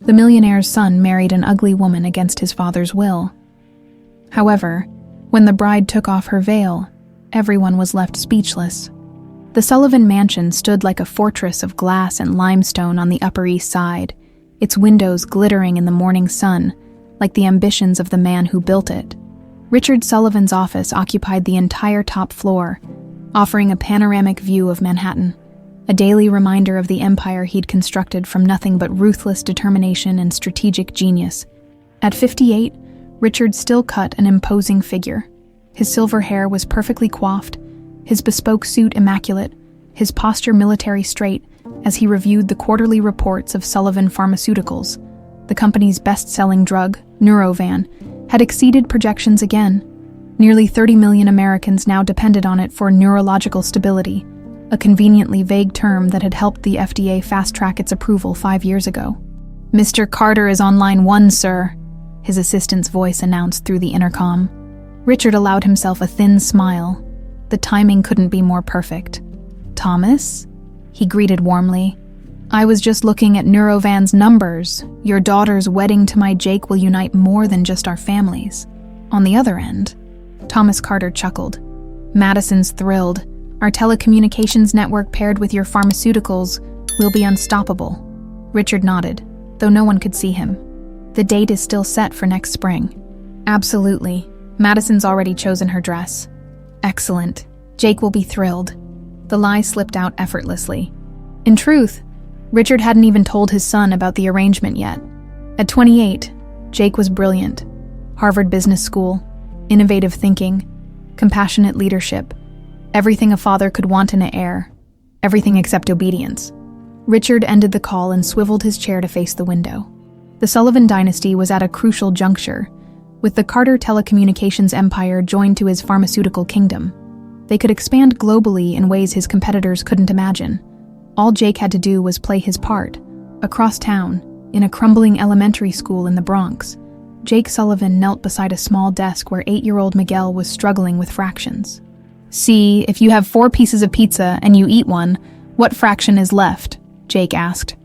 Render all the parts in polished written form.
The millionaire's son married an ugly woman against his father's will. However, when the bride took off her veil, everyone was left speechless. The Sullivan mansion stood like a fortress of glass and limestone on the Upper East Side, its windows glittering in the morning sun, like the ambitions of the man who built it. Richard Sullivan's office occupied the entire top floor, offering a panoramic view of Manhattan, a daily reminder of the empire he'd constructed from nothing but ruthless determination and strategic genius. At 58, Richard still cut an imposing figure. His silver hair was perfectly coiffed, his bespoke suit immaculate, his posture military straight as he reviewed the quarterly reports of Sullivan Pharmaceuticals. The company's best-selling drug, Neurovan, had exceeded projections again. Nearly 30 million Americans now depended on it for neurological stability, a conveniently vague term that had helped the FDA fast-track its approval 5 years ago. "Mr. Carter is on line 1, sir," his assistant's voice announced through the intercom. Richard allowed himself a thin smile. The timing couldn't be more perfect. "Thomas?" he greeted warmly. "I was just looking at Neurovan's numbers. Your daughter's wedding to my Jake will unite more than just our families." On the other end, Thomas Carter chuckled. "Madison's thrilled. Our telecommunications network paired with your pharmaceuticals will be unstoppable." Richard nodded, though no one could see him. "The date is still set for next spring." "Absolutely. Madison's already chosen her dress." "Excellent. Jake will be thrilled." The lie slipped out effortlessly. In truth, Richard hadn't even told his son about the arrangement yet. At 28, Jake was brilliant. Harvard Business School, innovative thinking, compassionate leadership, everything a father could want in an heir, everything except obedience. Richard ended the call and swiveled his chair to face the window. The Sullivan dynasty was at a crucial juncture, with the Carter telecommunications empire joined to his pharmaceutical kingdom. They could expand globally in ways his competitors couldn't imagine. All Jake had to do was play his part. Across town, in a crumbling elementary school in the Bronx, Jake Sullivan knelt beside a small desk where 8-year-old Miguel was struggling with fractions. "See, if you have 4 pieces of pizza and you eat one, what fraction is left?" Jake asked.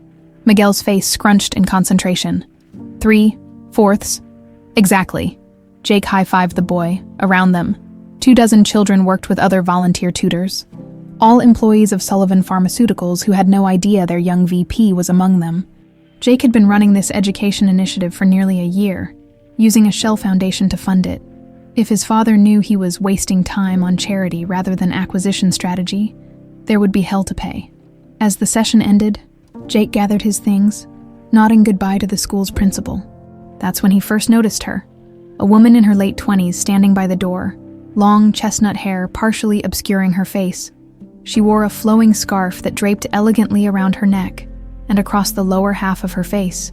Miguel's face scrunched in concentration. 3/4. Exactly. Jake high-fived the boy. Around them, 24 children worked with other volunteer tutors. All employees of Sullivan Pharmaceuticals who had no idea their young VP was among them. Jake had been running this education initiative for nearly a year, using a shell foundation to fund it. If his father knew he was wasting time on charity rather than acquisition strategy, there would be hell to pay. As the session ended, Jake gathered his things, nodding goodbye to the school's principal. That's when he first noticed her, a woman in her late 20s standing by the door, long chestnut hair partially obscuring her face. She wore a flowing scarf that draped elegantly around her neck and across the lower half of her face.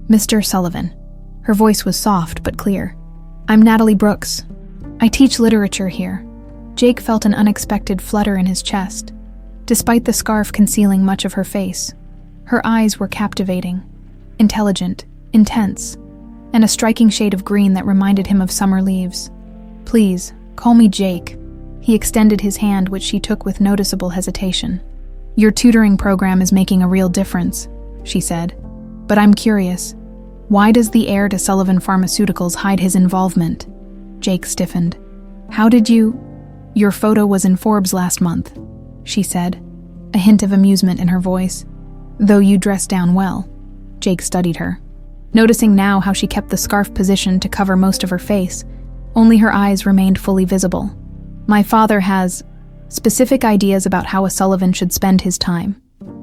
"Mr. Sullivan." Her voice was soft but clear. "I'm Natalie Brooks. I teach literature here." Jake felt an unexpected flutter in his chest. Despite the scarf concealing much of her face, her eyes were captivating, intelligent, intense, and a striking shade of green that reminded him of summer leaves. "Please, call me Jake." He extended his hand, which she took with noticeable hesitation. "Your tutoring program is making a real difference," she said. "But I'm curious, why does the heir to Sullivan Pharmaceuticals hide his involvement?" Jake stiffened. "How did you—" "Your photo was in Forbes last month," she said, a hint of amusement in her voice. "Though you dressed down well." Jake studied her, noticing now how she kept the scarf positioned to cover most of her face. Only her eyes remained fully visible. "My father has specific ideas about how a Sullivan should spend his time,"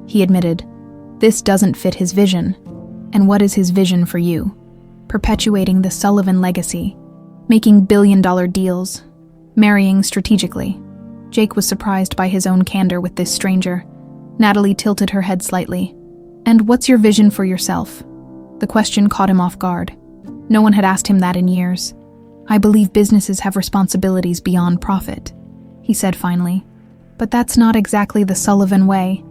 he admitted. "This doesn't fit his vision." "And what is his vision for you?" "Perpetuating the Sullivan legacy, making billion-dollar deals, marrying strategically." Jake was surprised by his own candor with this stranger. Natalie tilted her head slightly. "And what's your vision for yourself?" The question caught him off guard. No one had asked him that in years. "I believe businesses have responsibilities beyond profit," he said finally. "But that's not exactly the Sullivan way.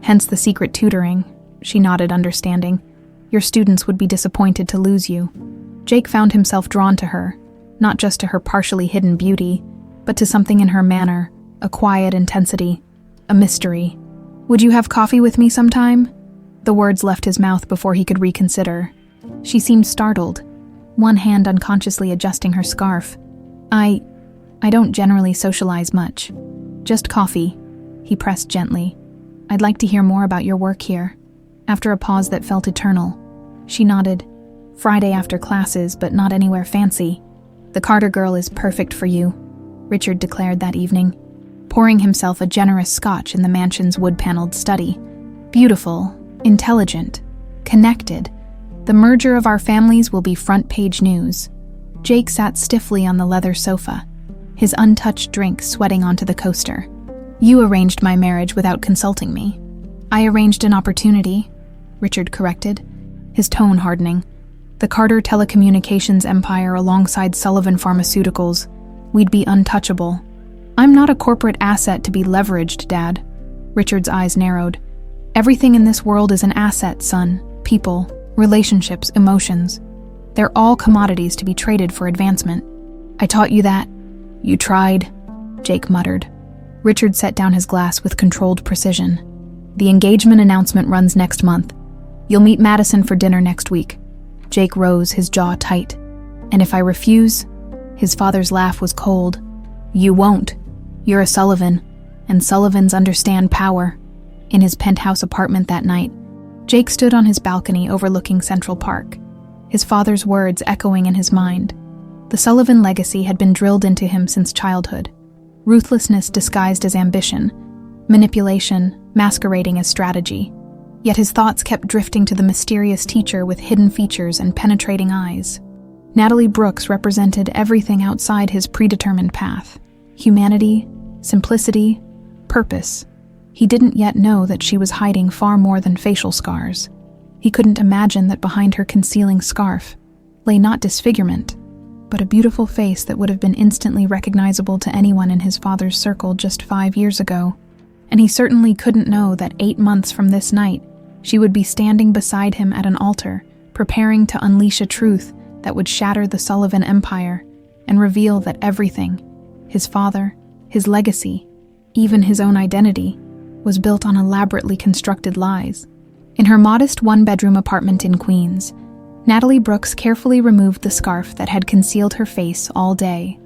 Hence the secret tutoring." She nodded, understanding. "Your students would be disappointed to lose you." Jake found himself drawn to her, not just to her partially hidden beauty, but to something in her manner, a quiet intensity, a mystery. "Would you have coffee with me sometime?" The words left his mouth before he could reconsider. She seemed startled, one hand unconsciously adjusting her scarf. I don't generally socialize much. Just coffee, he pressed gently. I'd like to hear more about your work here. After a pause that felt eternal, she nodded. Friday after classes, but not anywhere fancy. The Carter girl is perfect for you, Richard declared that evening, pouring himself a generous scotch in the mansion's wood-paneled study. Beautiful, intelligent, connected. The merger of our families will be front-page news. Jake sat stiffly on the leather sofa, his untouched drink sweating onto the coaster. You arranged my marriage without consulting me. I arranged an opportunity, Richard corrected, his tone hardening. The Carter telecommunications empire alongside Sullivan Pharmaceuticals. We'd be untouchable. I'm not a corporate asset to be leveraged, Dad. Richard's eyes narrowed. Everything in this world is an asset, son. People, relationships, emotions. They're all commodities to be traded for advancement. I taught you that. You tried, Jake muttered. Richard set down his glass with controlled precision. The engagement announcement runs next month. You'll meet Madison for dinner next week. Jake rose, his jaw tight. And if I refuse? His father's laugh was cold. You won't. You're a Sullivan, and Sullivans understand power. In his penthouse apartment that night, Jake stood on his balcony overlooking Central Park, his father's words echoing in his mind. The Sullivan legacy had been drilled into him since childhood. Ruthlessness disguised as ambition, manipulation masquerading as strategy. Yet his thoughts kept drifting to the mysterious teacher with hidden features and penetrating eyes. Natalie Brooks represented everything outside his predetermined path. Humanity, simplicity, purpose. He didn't yet know that she was hiding far more than facial scars. He couldn't imagine that behind her concealing scarf lay not disfigurement, but a beautiful face that would have been instantly recognizable to anyone in his father's circle just 5 years ago. And he certainly couldn't know that 8 months from this night, she would be standing beside him at an altar, preparing to unleash a truth that would shatter the Sullivan empire and reveal that everything, his father, his legacy, even his own identity, was built on elaborately constructed lies. In her modest one-bedroom apartment in Queens, Natalie Brooks carefully removed the scarf that had concealed her face all day.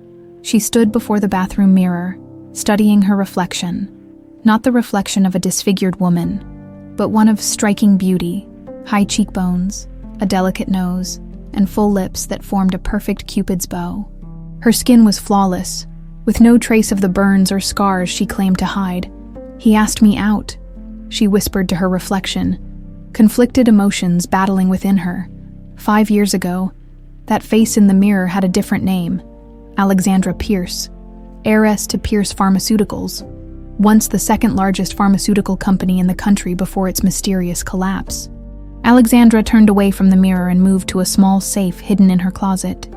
She stood before the bathroom mirror, studying her reflection, not the reflection of a disfigured woman, but one of striking beauty, high cheekbones, a delicate nose, and full lips that formed a perfect Cupid's bow. Her skin was flawless, with no trace of the burns or scars she claimed to hide. He asked me out, she whispered to her reflection, conflicted emotions battling within her. 5 years ago, that face in the mirror had a different name, Alexandra Pierce, heiress to Pierce Pharmaceuticals, once the second largest pharmaceutical company in the country before its mysterious collapse. Alexandra turned away from the mirror and moved to a small safe hidden in her closet.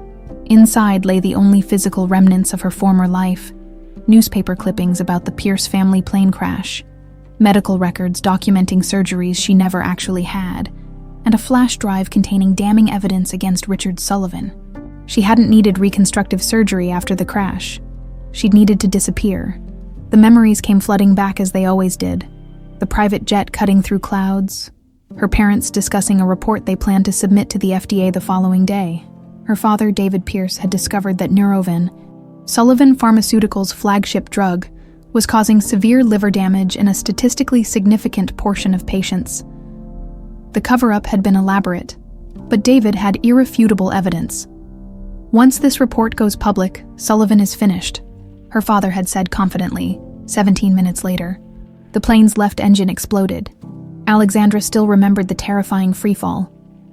Inside lay the only physical remnants of her former life, newspaper clippings about the Pierce family plane crash, medical records documenting surgeries she never actually had, and a flash drive containing damning evidence against Richard Sullivan. She hadn't needed reconstructive surgery after the crash. She'd needed to disappear. The memories came flooding back as they always did. The private jet cutting through clouds, her parents discussing a report they planned to submit to the FDA the following day. Her father, David Pierce, had discovered that Neurovan, Sullivan Pharmaceuticals' flagship drug, was causing severe liver damage in a statistically significant portion of patients. The cover-up had been elaborate, but David had irrefutable evidence. Once this report goes public, Sullivan is finished, her father had said confidently, 17 minutes later. The plane's left engine exploded. Alexandra still remembered the terrifying freefall,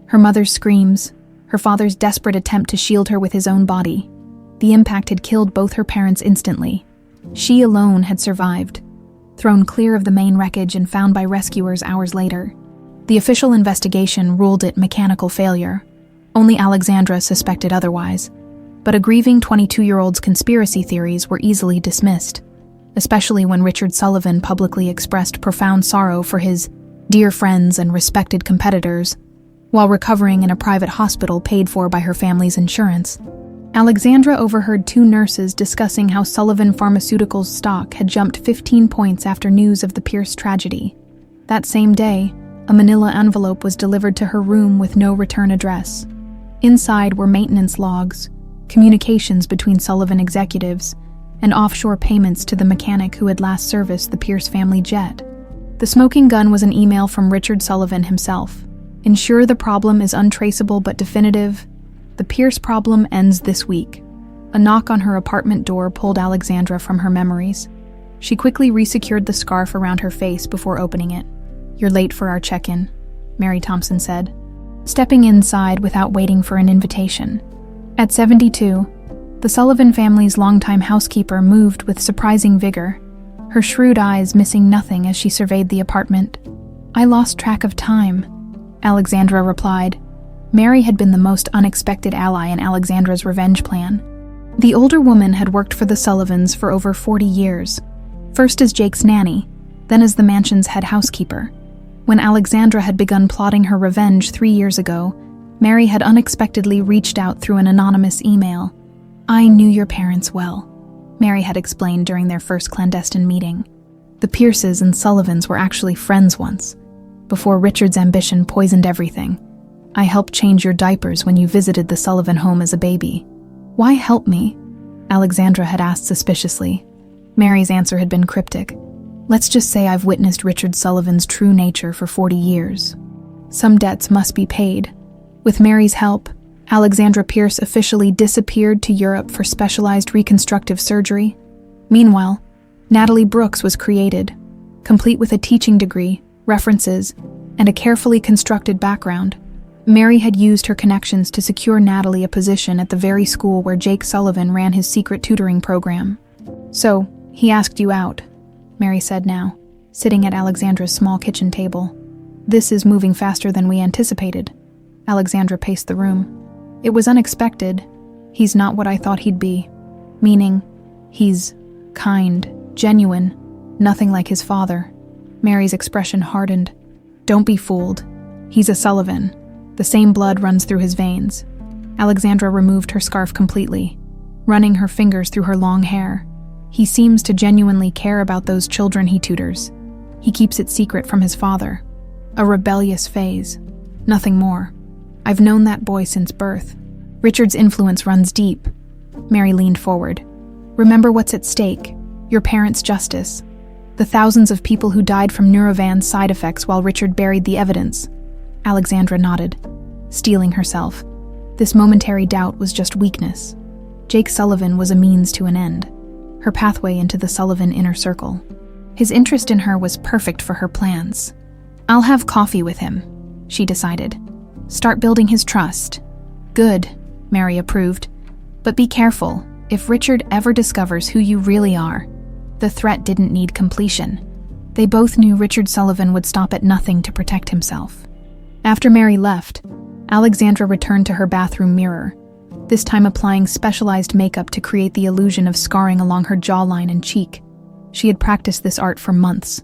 her mother's screams, her father's desperate attempt to shield her with his own body. The impact had killed both her parents instantly. She alone had survived, thrown clear of the main wreckage and found by rescuers hours later. The official investigation ruled it mechanical failure. Only Alexandra suspected otherwise. But a grieving 22-year-old's conspiracy theories were easily dismissed, especially when Richard Sullivan publicly expressed profound sorrow for his dear friends and respected competitors while recovering in a private hospital paid for by her family's insurance. Alexandra overheard 2 nurses discussing how Sullivan Pharmaceuticals stock had jumped 15 points after news of the Pierce tragedy. That same day, A manila envelope was delivered to her room with no return address. Inside were maintenance logs, communications between Sullivan executives, and offshore payments to the mechanic who had last serviced the Pierce family jet. The smoking gun was an email from Richard Sullivan himself. Ensure the problem is untraceable but definitive. The Pierce problem ends this week. A knock on her apartment door pulled Alexandra from her memories. She quickly resecured the scarf around her face before opening it. "You're late for our check-in," Mary Thompson said, stepping inside without waiting for an invitation. At 72, the Sullivan family's longtime housekeeper moved with surprising vigor, her shrewd eyes missing nothing as she surveyed the apartment. "I lost track of time," Alexandra replied. Mary had been the most unexpected ally in Alexandra's revenge plan. The older woman had worked for the Sullivans for over 40 years, first as Jake's nanny, then as the mansion's head housekeeper. When Alexandra had begun plotting her revenge 3 years ago, Mary had unexpectedly reached out through an anonymous email. "I knew your parents well," Mary had explained during their first clandestine meeting. "The Pierces and Sullivans were actually friends once, before Richard's ambition poisoned everything. I helped change your diapers when you visited the Sullivan home as a baby." "Why help me?" Alexandra had asked suspiciously. Mary's answer had been cryptic. "Let's just say I've witnessed Richard Sullivan's true nature for 40 years. Some debts must be paid." With Mary's help, Alexandra Pierce officially disappeared to Europe for specialized reconstructive surgery. Meanwhile, Natalie Brooks was created, complete with a teaching degree, references, and a carefully constructed background. Mary had used her connections to secure Natalie a position at the very school where Jake Sullivan ran his secret tutoring program. "So, he asked you out," Mary said now, sitting at Alexandra's small kitchen table. "This is moving faster than we anticipated." Alexandra paced the room. "It was unexpected. He's not what I thought he'd be. Meaning, he's kind, genuine, nothing like his father." Mary's expression hardened. "Don't be fooled. He's a Sullivan. The same blood runs through his veins." Alexandra removed her scarf completely, running her fingers through her long hair. "He seems to genuinely care about those children he tutors. He keeps it secret from his father. A rebellious phase. Nothing more. I've known that boy since birth. Richard's influence runs deep." Mary leaned forward. "Remember what's at stake. Your parents' justice. The thousands of people who died from Neurovan's side effects while Richard buried the evidence." Alexandra nodded, steeling herself. This momentary doubt was just weakness. Jake Sullivan was a means to an end, her pathway into the Sullivan inner circle. His interest in her was perfect for her plans. "I'll have coffee with him," she decided. "Start building his trust." "Good," Mary approved. "But be careful. If Richard ever discovers who you really are." The threat didn't need completion. They both knew Richard Sullivan would stop at nothing to protect himself. After Mary left, Alexandra returned to her bathroom mirror, this time applying specialized makeup to create the illusion of scarring along her jawline and cheek. She had practiced this art for months,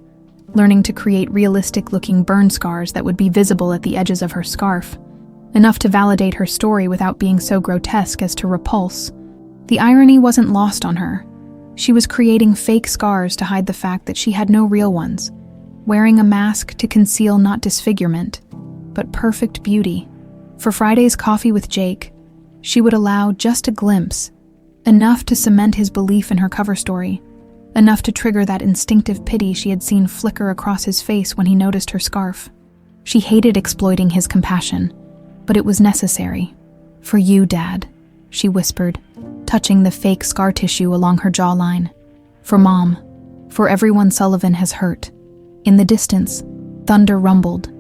learning to create realistic-looking burn scars that would be visible at the edges of her scarf, enough to validate her story without being so grotesque as to repulse. The irony wasn't lost on her. She was creating fake scars to hide the fact that she had no real ones, wearing a mask to conceal not disfigurement, but perfect beauty. For Friday's coffee with Jake, she would allow just a glimpse, enough to cement his belief in her cover story, enough to trigger that instinctive pity she had seen flicker across his face when he noticed her scarf. She hated exploiting his compassion, but it was necessary. "For you, Dad," she whispered, touching the fake scar tissue along her jawline. "For Mom. For everyone Sullivan has hurt." In the distance, thunder rumbled,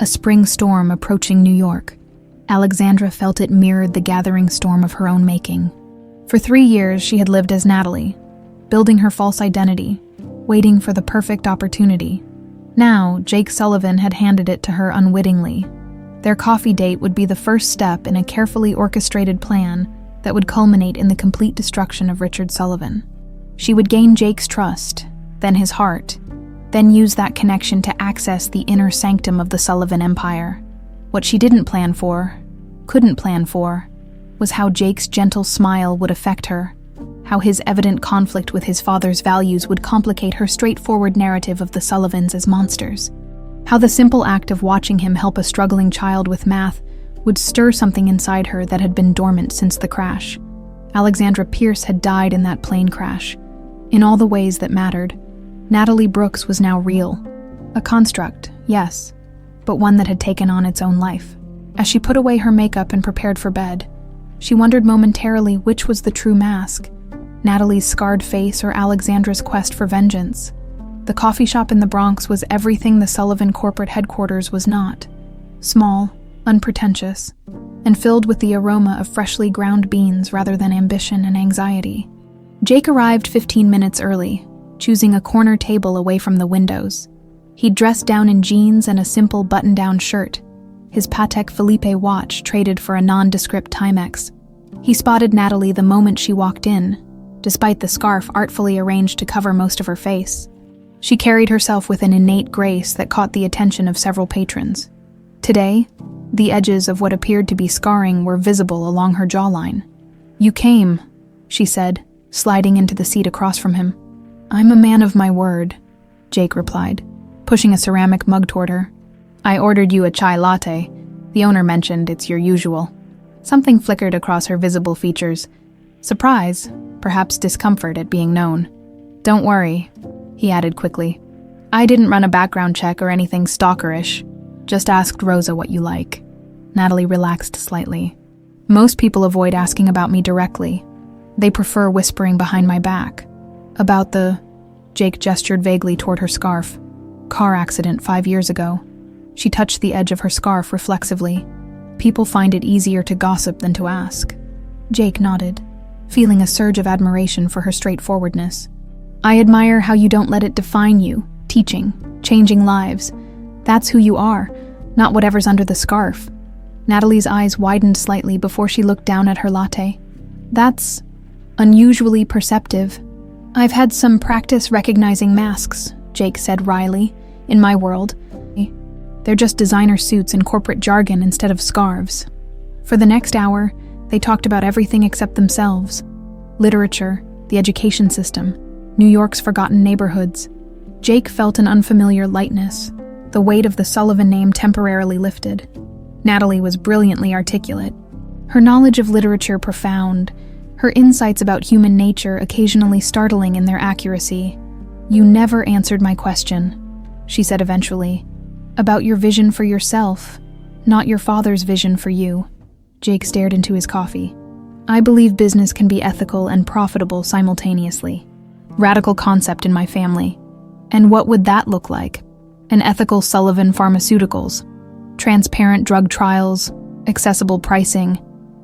a spring storm approaching New York. Alexandra felt it mirrored the gathering storm of her own making. For 3 years, she had lived as Natalie, building her false identity, waiting for the perfect opportunity. Now, Jake Sullivan had handed it to her unwittingly. Their coffee date would be the first step in a carefully orchestrated plan that would culminate in the complete destruction of Richard Sullivan. She would gain Jake's trust, then his heart, then use that connection to access the inner sanctum of the Sullivan empire. What she didn't plan for, couldn't plan for, was how Jake's gentle smile would affect her, how his evident conflict with his father's values would complicate her straightforward narrative of the Sullivans as monsters. How the simple act of watching him help a struggling child with math would stir something inside her that had been dormant since the crash. Alexandra Pierce had died in that plane crash. In all the ways that mattered, Natalie Brooks was now real. A construct, yes, but one that had taken on its own life. As she put away her makeup and prepared for bed, she wondered momentarily which was the true mask, Natalie's scarred face or Alexandra's quest for vengeance. The coffee shop in the Bronx was everything the Sullivan corporate headquarters was not. Small, unpretentious, and filled with the aroma of freshly ground beans rather than ambition and anxiety. Jake arrived 15 minutes early, choosing a corner table away from the windows. He'd dressed down in jeans and a simple button-down shirt, his Patek Philippe watch traded for a nondescript Timex. He spotted Natalie the moment she walked in, despite the scarf artfully arranged to cover most of her face. She carried herself with an innate grace that caught the attention of several patrons. Today, the edges of what appeared to be scarring were visible along her jawline. "You came," she said, sliding into the seat across from him. "I'm a man of my word," Jake replied, pushing a ceramic mug toward her. "I ordered you a chai latte. The owner mentioned it's your usual." Something flickered across her visible features. Surprise, perhaps discomfort at being known. "Don't worry," he added quickly. "I didn't run a background check or anything stalkerish. Just asked Rosa what you like." Natalie relaxed slightly. "Most people avoid asking about me directly. They prefer whispering behind my back. About the..." Jake gestured vaguely toward her scarf. "Car accident 5 years ago." She touched the edge of her scarf reflexively. "People find it easier to gossip than to ask." Jake nodded, feeling a surge of admiration for her straightforwardness. "I admire how you don't let it define you, teaching, changing lives. That's who you are, not whatever's under the scarf." Natalie's eyes widened slightly before she looked down at her latte. "That's unusually perceptive." "I've had some practice recognizing masks," Jake said wryly. "In my world, they're just designer suits and corporate jargon instead of scarves." For the next hour, they talked about everything except themselves. Literature, the education system, New York's forgotten neighborhoods. Jake felt an unfamiliar lightness. The weight of the Sullivan name temporarily lifted. Natalie was brilliantly articulate. Her knowledge of literature profound, her insights about human nature occasionally startling in their accuracy. "You never answered my question," she said eventually. "About your vision for yourself, not your father's vision for you." Jake stared into his coffee. "I believe business can be ethical and profitable simultaneously. Radical concept in my family. And what would that look like? An ethical Sullivan Pharmaceuticals. Transparent drug trials, accessible pricing,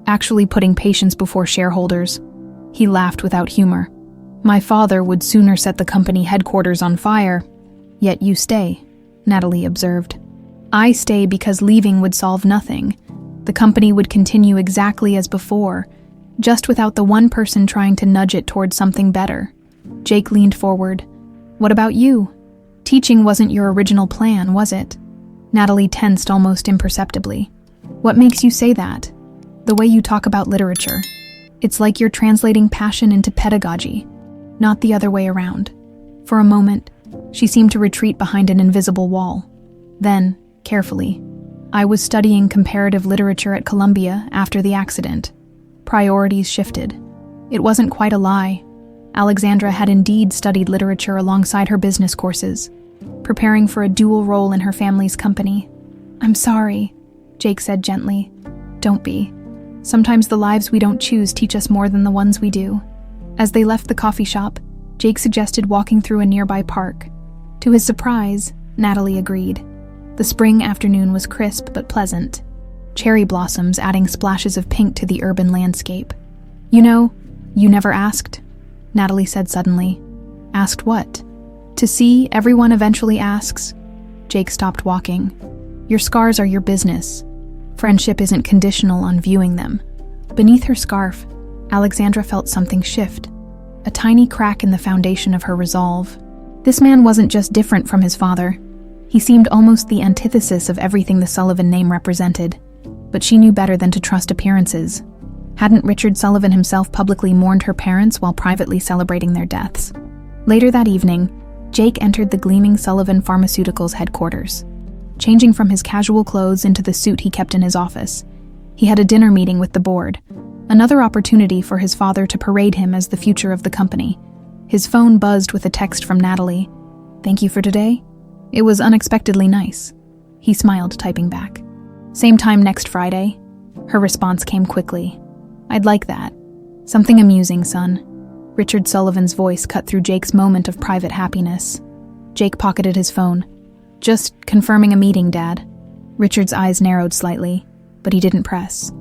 actually putting patients before shareholders." He laughed without humor. "My father would sooner set the company headquarters on fire. Yet you stay," Natalie observed. "I stay because leaving would solve nothing. The company would continue exactly as before, just without the one person trying to nudge it towards something better." Jake leaned forward. "What about you? Teaching wasn't your original plan, was it?" Natalie tensed almost imperceptibly. "What makes you say that?" "The way you talk about literature. It's like you're translating passion into pedagogy, not the other way around." For a moment, she seemed to retreat behind an invisible wall. Then, carefully, "I was studying comparative literature at Columbia after the accident." Priorities shifted. It wasn't quite a lie. Alexandra had indeed studied literature alongside her business courses, preparing for a dual role in her family's company. "I'm sorry," Jake said gently. "Don't be. Sometimes the lives we don't choose teach us more than the ones we do." As they left the coffee shop, Jake suggested walking through a nearby park. To his surprise, Natalie agreed. The spring afternoon was crisp but pleasant, cherry blossoms adding splashes of pink to the urban landscape. "You know, you never asked," Natalie said suddenly. "Asked what?" "To see, everyone eventually asks." Jake stopped walking. "Your scars are your business. Friendship isn't conditional on viewing them." Beneath her scarf, Alexandra felt something shift, a tiny crack in the foundation of her resolve. This man wasn't just different from his father. He seemed almost the antithesis of everything the Sullivan name represented. But she knew better than to trust appearances. Hadn't Richard Sullivan himself publicly mourned her parents while privately celebrating their deaths? Later that evening, Jake entered the gleaming Sullivan Pharmaceuticals headquarters. changing from his casual clothes into the suit he kept in his office. He had a dinner meeting with the board, another opportunity for his father to parade him as the future of the company. His phone buzzed with a text from Natalie. "Thank you for today? It was unexpectedly nice." He smiled, typing back. "Same time next Friday?" Her response came quickly. "I'd like that. Something amusing, son." Richard Sullivan's voice cut through Jake's moment of private happiness. Jake pocketed his phone. "Just confirming a meeting, Dad." Richard's eyes narrowed slightly, but he didn't press.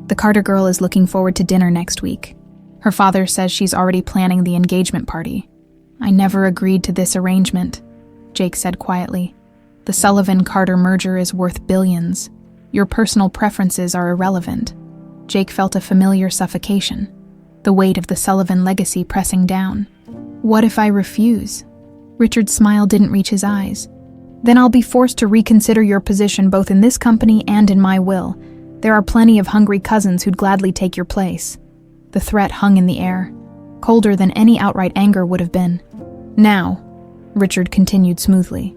"The Carter girl is looking forward to dinner next week. Her father says she's already planning the engagement party." "I never agreed to this arrangement," Jake said quietly. "The Sullivan-Carter merger is worth billions. Your personal preferences are irrelevant." Jake felt a familiar suffocation, the weight of the Sullivan legacy pressing down. "What if I refuse?" Richard's smile didn't reach his eyes. "Then I'll be forced to reconsider your position both in this company and in my will. There are plenty of hungry cousins who'd gladly take your place." The threat hung in the air, colder than any outright anger would have been. "Now," Richard continued smoothly,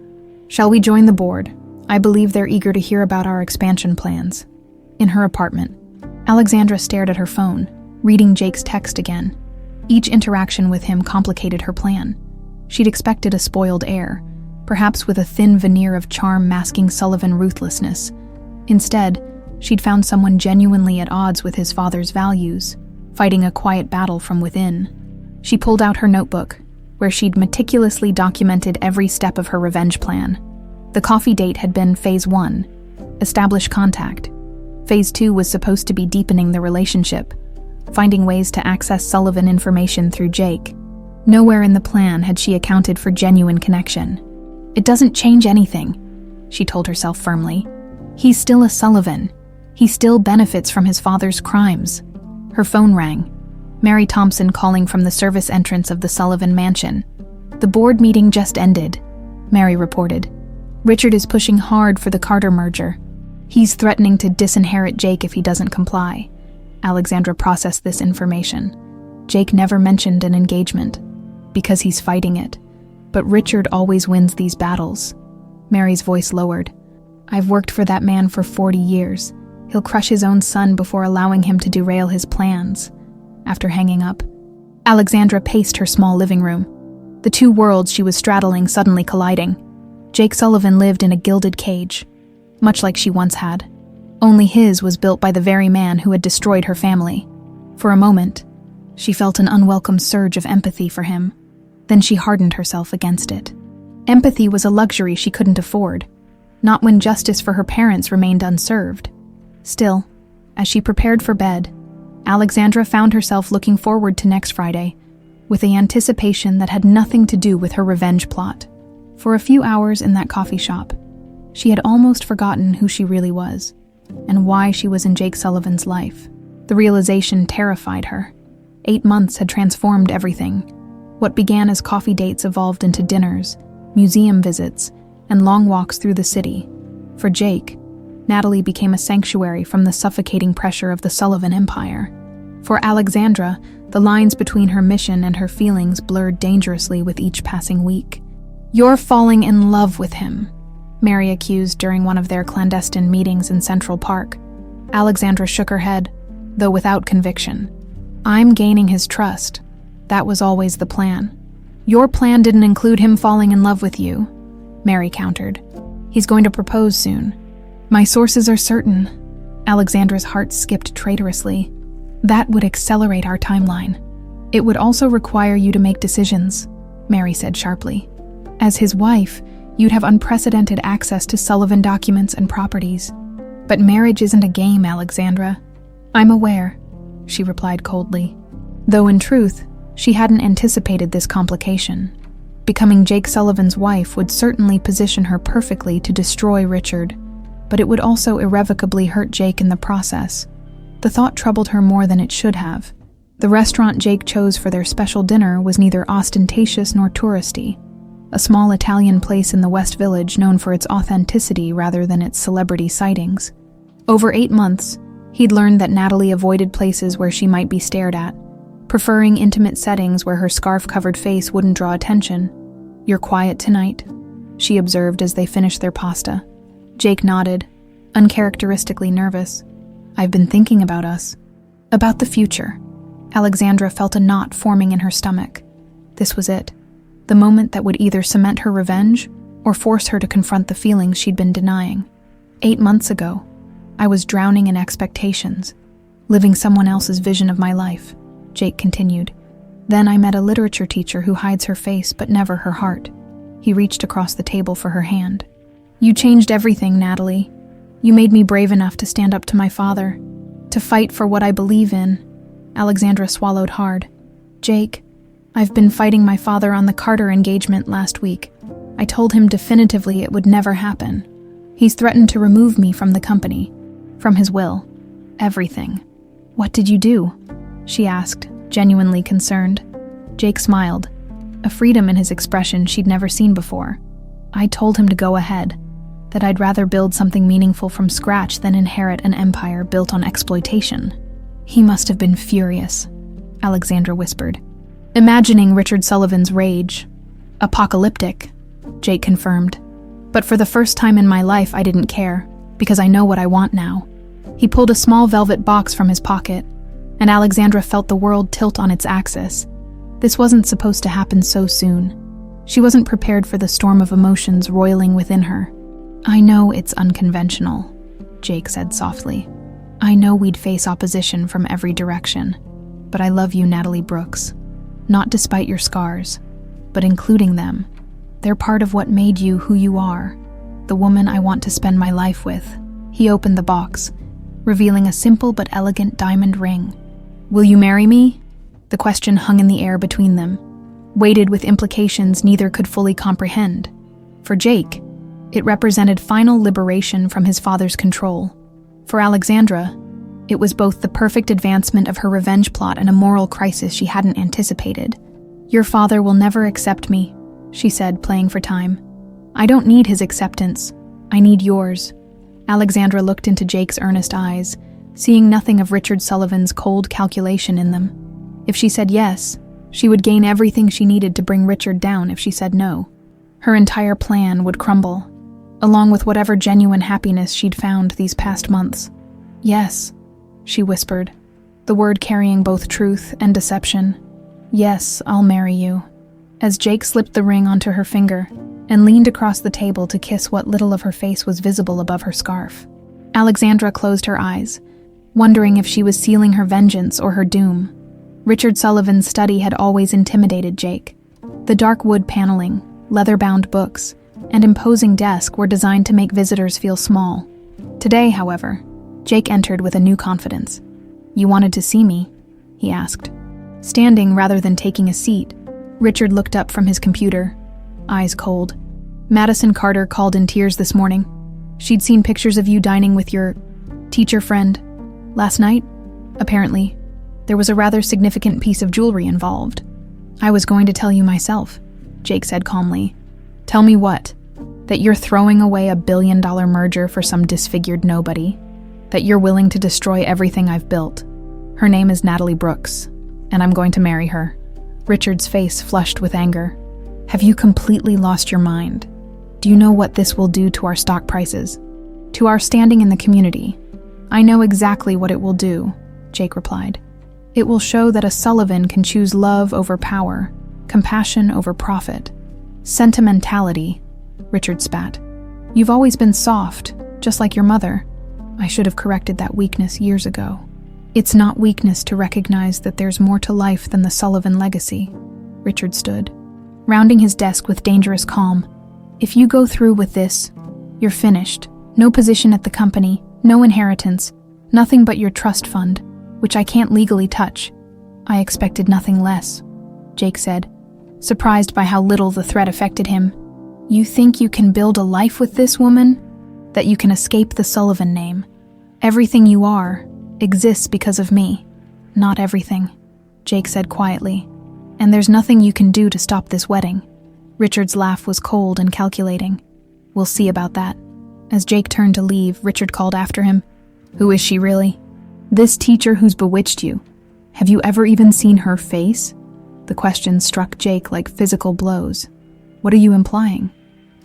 "shall we join the board? I believe they're eager to hear about our expansion plans." In her apartment, Alexandra stared at her phone, reading Jake's text again. Each interaction with him complicated her plan. She'd expected a spoiled heir, perhaps with a thin veneer of charm masking Sullivan ruthlessness. Instead, she'd found someone genuinely at odds with his father's values, fighting a quiet battle from within. She pulled out her notebook, where she'd meticulously documented every step of her revenge plan. The coffee date had been Phase 1, establish contact. Phase 2 was supposed to be deepening the relationship, finding ways to access Sullivan information through Jake. Nowhere in the plan had she accounted for genuine connection. "It doesn't change anything," she told herself firmly. "He's still a Sullivan. He still benefits from his father's crimes." Her phone rang. Mary Thompson calling from the service entrance of the Sullivan mansion. "The board meeting just ended," Mary reported. "Richard is pushing hard for the Carter merger. He's threatening to disinherit Jake if he doesn't comply." Alexandra processed this information. Jake never mentioned an engagement, because he's fighting it. But Richard always wins these battles. Mary's voice lowered. "I've worked for that man for 40 years. He'll crush his own son before allowing him to derail his plans." After hanging up, Alexandra paced her small living room. The two worlds she was straddling suddenly colliding. Jake Sullivan lived in a gilded cage, much like she once had. Only his was built by the very man who had destroyed her family. For a moment, she felt an unwelcome surge of empathy for him. Then she hardened herself against it. Empathy was a luxury she couldn't afford, not when justice for her parents remained unserved. Still, as she prepared for bed, Alexandra found herself looking forward to next Friday, with the anticipation that had nothing to do with her revenge plot. For a few hours in that coffee shop, she had almost forgotten who she really was, and why she was in Jake Sullivan's life. The realization terrified her. 8 months had transformed everything. What began as coffee dates evolved into dinners, museum visits, and long walks through the city. For Jake, Natalie became a sanctuary from the suffocating pressure of the Sullivan empire. For Alexandra, the lines between her mission and her feelings blurred dangerously with each passing week. "You're falling in love with him," Mary accused during one of their clandestine meetings in Central Park. Alexandra shook her head, though without conviction. "I'm gaining his trust. That was always the plan." "Your plan didn't include him falling in love with you," Mary countered. "He's going to propose soon." "My sources are certain." Alexandra's heart skipped traitorously. "That would accelerate our timeline." "It would also require you to make decisions," Mary said sharply. "As his wife, you'd have unprecedented access to Sullivan documents and properties. But marriage isn't a game, Alexandra." "I'm aware," she replied coldly. Though in truth, she hadn't anticipated this complication. Becoming Jake Sullivan's wife would certainly position her perfectly to destroy Richard, but it would also irrevocably hurt Jake in the process. The thought troubled her more than it should have. The restaurant Jake chose for their special dinner was neither ostentatious nor touristy, a small Italian place in the West Village known for its authenticity rather than its celebrity sightings. Over 8 months, he'd learned that Natalie avoided places where she might be stared at, preferring intimate settings where her scarf-covered face wouldn't draw attention. "You're quiet tonight," she observed as they finished their pasta. Jake nodded, uncharacteristically nervous. "I've been thinking about us. About the future." Alexandra felt a knot forming in her stomach. This was it. The moment that would either cement her revenge or force her to confront the feelings she'd been denying. 8 months ago, I was drowning in expectations, living someone else's vision of my life, Jake continued. Then I met a literature teacher who hides her face but never her heart. He reached across the table for her hand. "You changed everything, Natalie. You made me brave enough to stand up to my father, to fight for what I believe in." Alexandra swallowed hard. "Jake, I've been fighting my father on the Carter engagement last week. I told him definitively it would never happen. He's threatened to remove me from the company, from his will, everything." "What did you do?" she asked, genuinely concerned. Jake smiled, a freedom in his expression she'd never seen before. "I told him to go ahead, that I'd rather build something meaningful from scratch than inherit an empire built on exploitation." "He must have been furious," Alexandra whispered, imagining Richard Sullivan's rage. "Apocalyptic," Jake confirmed. "But for the first time in my life I didn't care, because I know what I want now." He pulled a small velvet box from his pocket, and Alexandra felt the world tilt on its axis. This wasn't supposed to happen so soon. She wasn't prepared for the storm of emotions roiling within her. "I know it's unconventional," Jake said softly. "I know we'd face opposition from every direction, but I love you, Natalie Brooks. Not despite your scars, but including them. They're part of what made you who you are, the woman I want to spend my life with." He opened the box, revealing a simple but elegant diamond ring. "Will you marry me?" The question hung in the air between them, weighted with implications neither could fully comprehend. For Jake, it represented final liberation from his father's control. For Alexandra, it was both the perfect advancement of her revenge plot and a moral crisis she hadn't anticipated. "Your father will never accept me," she said, playing for time. "I don't need his acceptance. I need yours." Alexandra looked into Jake's earnest eyes, seeing nothing of Richard Sullivan's cold calculation in them. If she said yes, she would gain everything she needed to bring Richard down. If she said no, her entire plan would crumble, along with whatever genuine happiness she'd found these past months. "Yes," she whispered, the word carrying both truth and deception. "Yes, I'll marry you." As Jake slipped the ring onto her finger and leaned across the table to kiss what little of her face was visible above her scarf, Alexandra closed her eyes, wondering if she was sealing her vengeance or her doom. Richard Sullivan's study had always intimidated Jake. The dark wood paneling, leather-bound books, and imposing desk were designed to make visitors feel small. Today, however, Jake entered with a new confidence. "You wanted to see me?" he asked. Standing rather than taking a seat, Richard looked up from his computer, eyes cold. "Madison Carter called in tears this morning. She'd seen pictures of you dining with your teacher friend last night. Apparently, there was a rather significant piece of jewelry involved." "I was going to tell you myself," Jake said calmly. "Tell me what? That you're throwing away a billion-dollar merger for some disfigured nobody? That you're willing to destroy everything I've built? Her name is Natalie Brooks, and I'm going to marry her." Richard's face flushed with anger. "Have you completely lost your mind? Do you know what this will do to our stock prices? To our standing in the community?" "I know exactly what it will do," Jake replied. "It will show that a Sullivan can choose love over power, compassion over profit. Sentimentality," Richard spat. "You've always been soft, just like your mother. I should have corrected that weakness years ago. It's not weakness to recognize that there's more to life than the Sullivan legacy." Richard stood, rounding his desk with dangerous calm. "If you go through with this, you're finished. No position at the company, no inheritance, nothing but your trust fund, which I can't legally touch." "I expected nothing less," Jake said, surprised by how little the threat affected him. "You think you can build a life with this woman? That you can escape the Sullivan name? Everything you are exists because of me." "Not everything," Jake said quietly. "And there's nothing you can do to stop this wedding." Richard's laugh was cold and calculating. "We'll see about that." As Jake turned to leave, Richard called after him. "Who is she really?" "This teacher who's bewitched you. Have you ever even seen her face?" The question struck Jake like physical blows. "What are you implying?"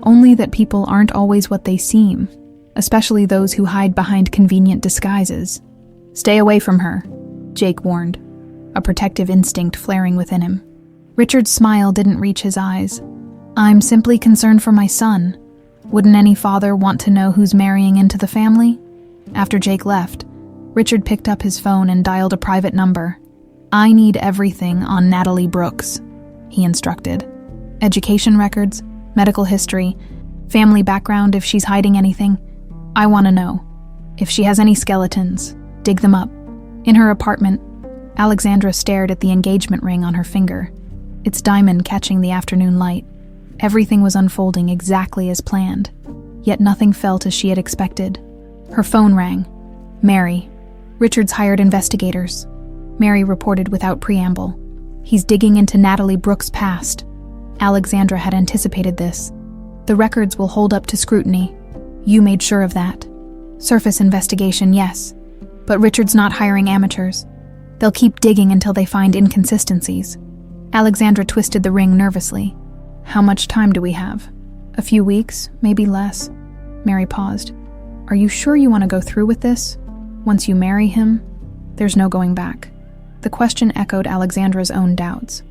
"Only that people aren't always what they seem," especially those who hide behind convenient disguises. "Stay away from her," Jake warned, a protective instinct flaring within him. Richard's smile didn't reach his eyes. "I'm simply concerned for my son. Wouldn't any father want to know who's marrying into the family?" After Jake left, Richard picked up his phone and dialed a private number. "I need everything on Natalie Brooks," he instructed. "Education records, medical history, family background if she's hiding anything. I want to know. If she has any skeletons, dig them up." In her apartment, Alexandra stared at the engagement ring on her finger, its diamond catching the afternoon light. Everything was unfolding exactly as planned, yet nothing felt as she had expected. Her phone rang. "Mary. Richard's hired investigators," Mary reported without preamble. "He's digging into Natalie Brooks' past." Alexandra had anticipated this. "The records will hold up to scrutiny. You made sure of that." "Surface investigation, yes. But Richard's not hiring amateurs. They'll keep digging until they find inconsistencies." Alexandra twisted the ring nervously. "How much time do we have?" "A few weeks, maybe less." Mary paused. "Are you sure you want to go through with this? Once you marry him, there's no going back." The question echoed Alexandra's own doubts.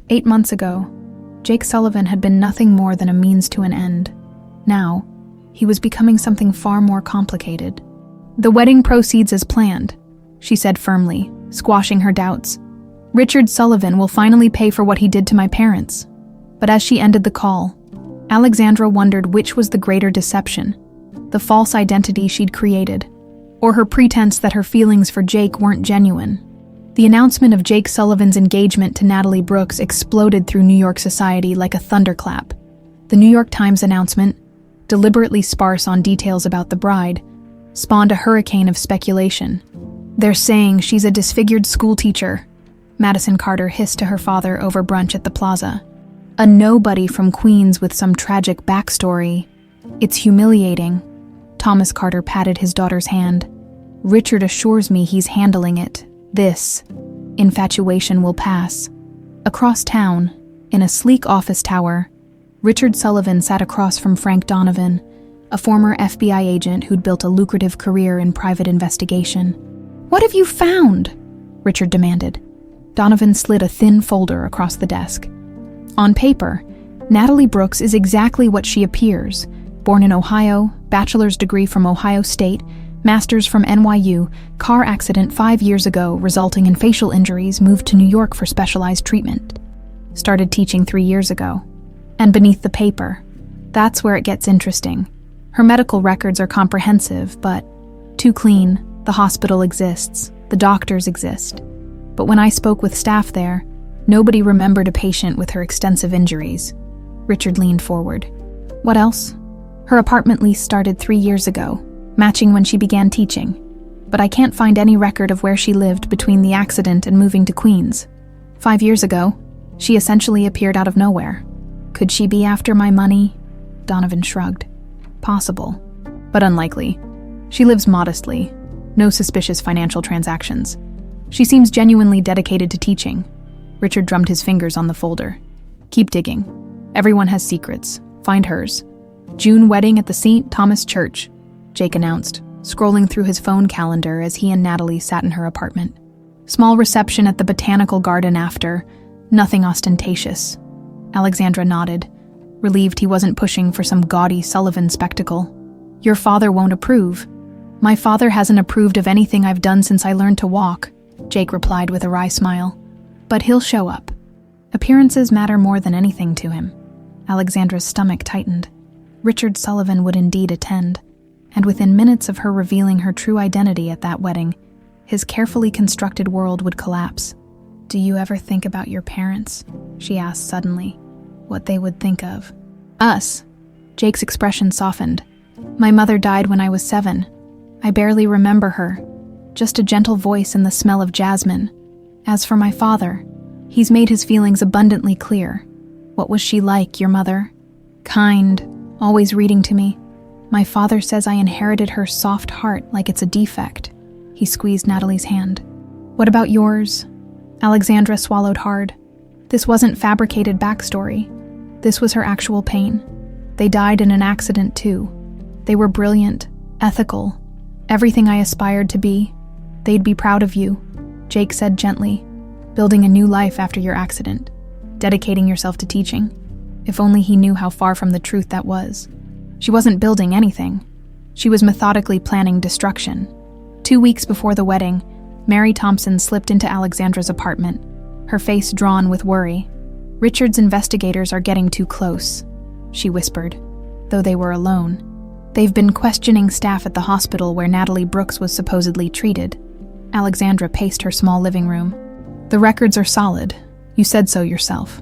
8 months ago, Jake Sullivan had been nothing more than a means to an end. Now, he was becoming something far more complicated. "The wedding proceeds as planned," she said firmly, squashing her doubts. "Richard Sullivan will finally pay for what he did to my parents." But as she ended the call, Alexandra wondered which was the greater deception, the false identity she'd created, or her pretense that her feelings for Jake weren't genuine. The announcement of Jake Sullivan's engagement to Natalie Brooks exploded through New York society like a thunderclap. The New York Times announcement, deliberately sparse on details about the bride, spawned a hurricane of speculation. "They're saying she's a disfigured schoolteacher," Madison Carter hissed to her father over brunch at the plaza. "A nobody from Queens with some tragic backstory. It's humiliating." Thomas Carter patted his daughter's hand. "Richard assures me he's handling it. This infatuation will pass." Across town, in a sleek office tower, Richard Sullivan sat across from Frank Donovan, a former FBI agent who'd built a lucrative career in private investigation. "What have you found?" Richard demanded. Donovan slid a thin folder across the desk. "On paper, Natalie Brooks is exactly what she appears. Born in Ohio, bachelor's degree from Ohio State, master's from NYU, car accident 5 years ago resulting in facial injuries, moved to New York for specialized treatment. Started teaching 3 years ago." And beneath the paper, that's where it gets interesting. Her medical records are comprehensive, but too clean. The hospital exists, the doctors exist. But when I spoke with staff there, nobody remembered a patient with her extensive injuries. Richard leaned forward. "What else?" "Her apartment lease started 3 years ago, matching when she began teaching. But I can't find any record of where she lived between the accident and moving to Queens. 5 years ago, she essentially appeared out of nowhere." "Could she be after my money?" Donovan shrugged. "Possible, but unlikely. She lives modestly, no suspicious financial transactions. She seems genuinely dedicated to teaching." Richard drummed his fingers on the folder. "Keep digging. Everyone has secrets. Find hers." "June wedding at the St. Thomas Church," Jake announced, scrolling through his phone calendar as he and Natalie sat in her apartment. "Small reception at the Botanical Garden after. Nothing ostentatious." Alexandra nodded, relieved he wasn't pushing for some gaudy Sullivan spectacle. "Your father won't approve." "My father hasn't approved of anything I've done since I learned to walk," Jake replied with a wry smile. "But he'll show up. Appearances matter more than anything to him." Alexandra's stomach tightened. Richard Sullivan would indeed attend, and within minutes of her revealing her true identity at that wedding, his carefully constructed world would collapse. "Do you ever think about your parents?" she asked suddenly. "What they would think of us?" Jake's expression softened. "My mother died when I was 7. I barely remember her, just a gentle voice and the smell of jasmine. As for my father, he's made his feelings abundantly clear. What was she like, your mother? Kind, always reading to me. My father says I inherited her soft heart like it's a defect." He squeezed Natalie's hand. "What about yours?" Alexandra swallowed hard. This wasn't fabricated backstory. This was her actual pain. They died in an accident too. They were brilliant, ethical, everything I aspired to be. They'd be proud of you, Jake said gently, building a new life after your accident, dedicating yourself to teaching. If only he knew how far from the truth that was. She wasn't building anything. She was methodically planning destruction. 2 weeks before the wedding, Mary Thompson slipped into Alexandra's apartment, her face drawn with worry. "Richard's investigators are getting too close," she whispered, though they were alone. "They've been questioning staff at the hospital where Natalie Brooks was supposedly treated." Alexandra paced her small living room. "The records are solid. You said so yourself.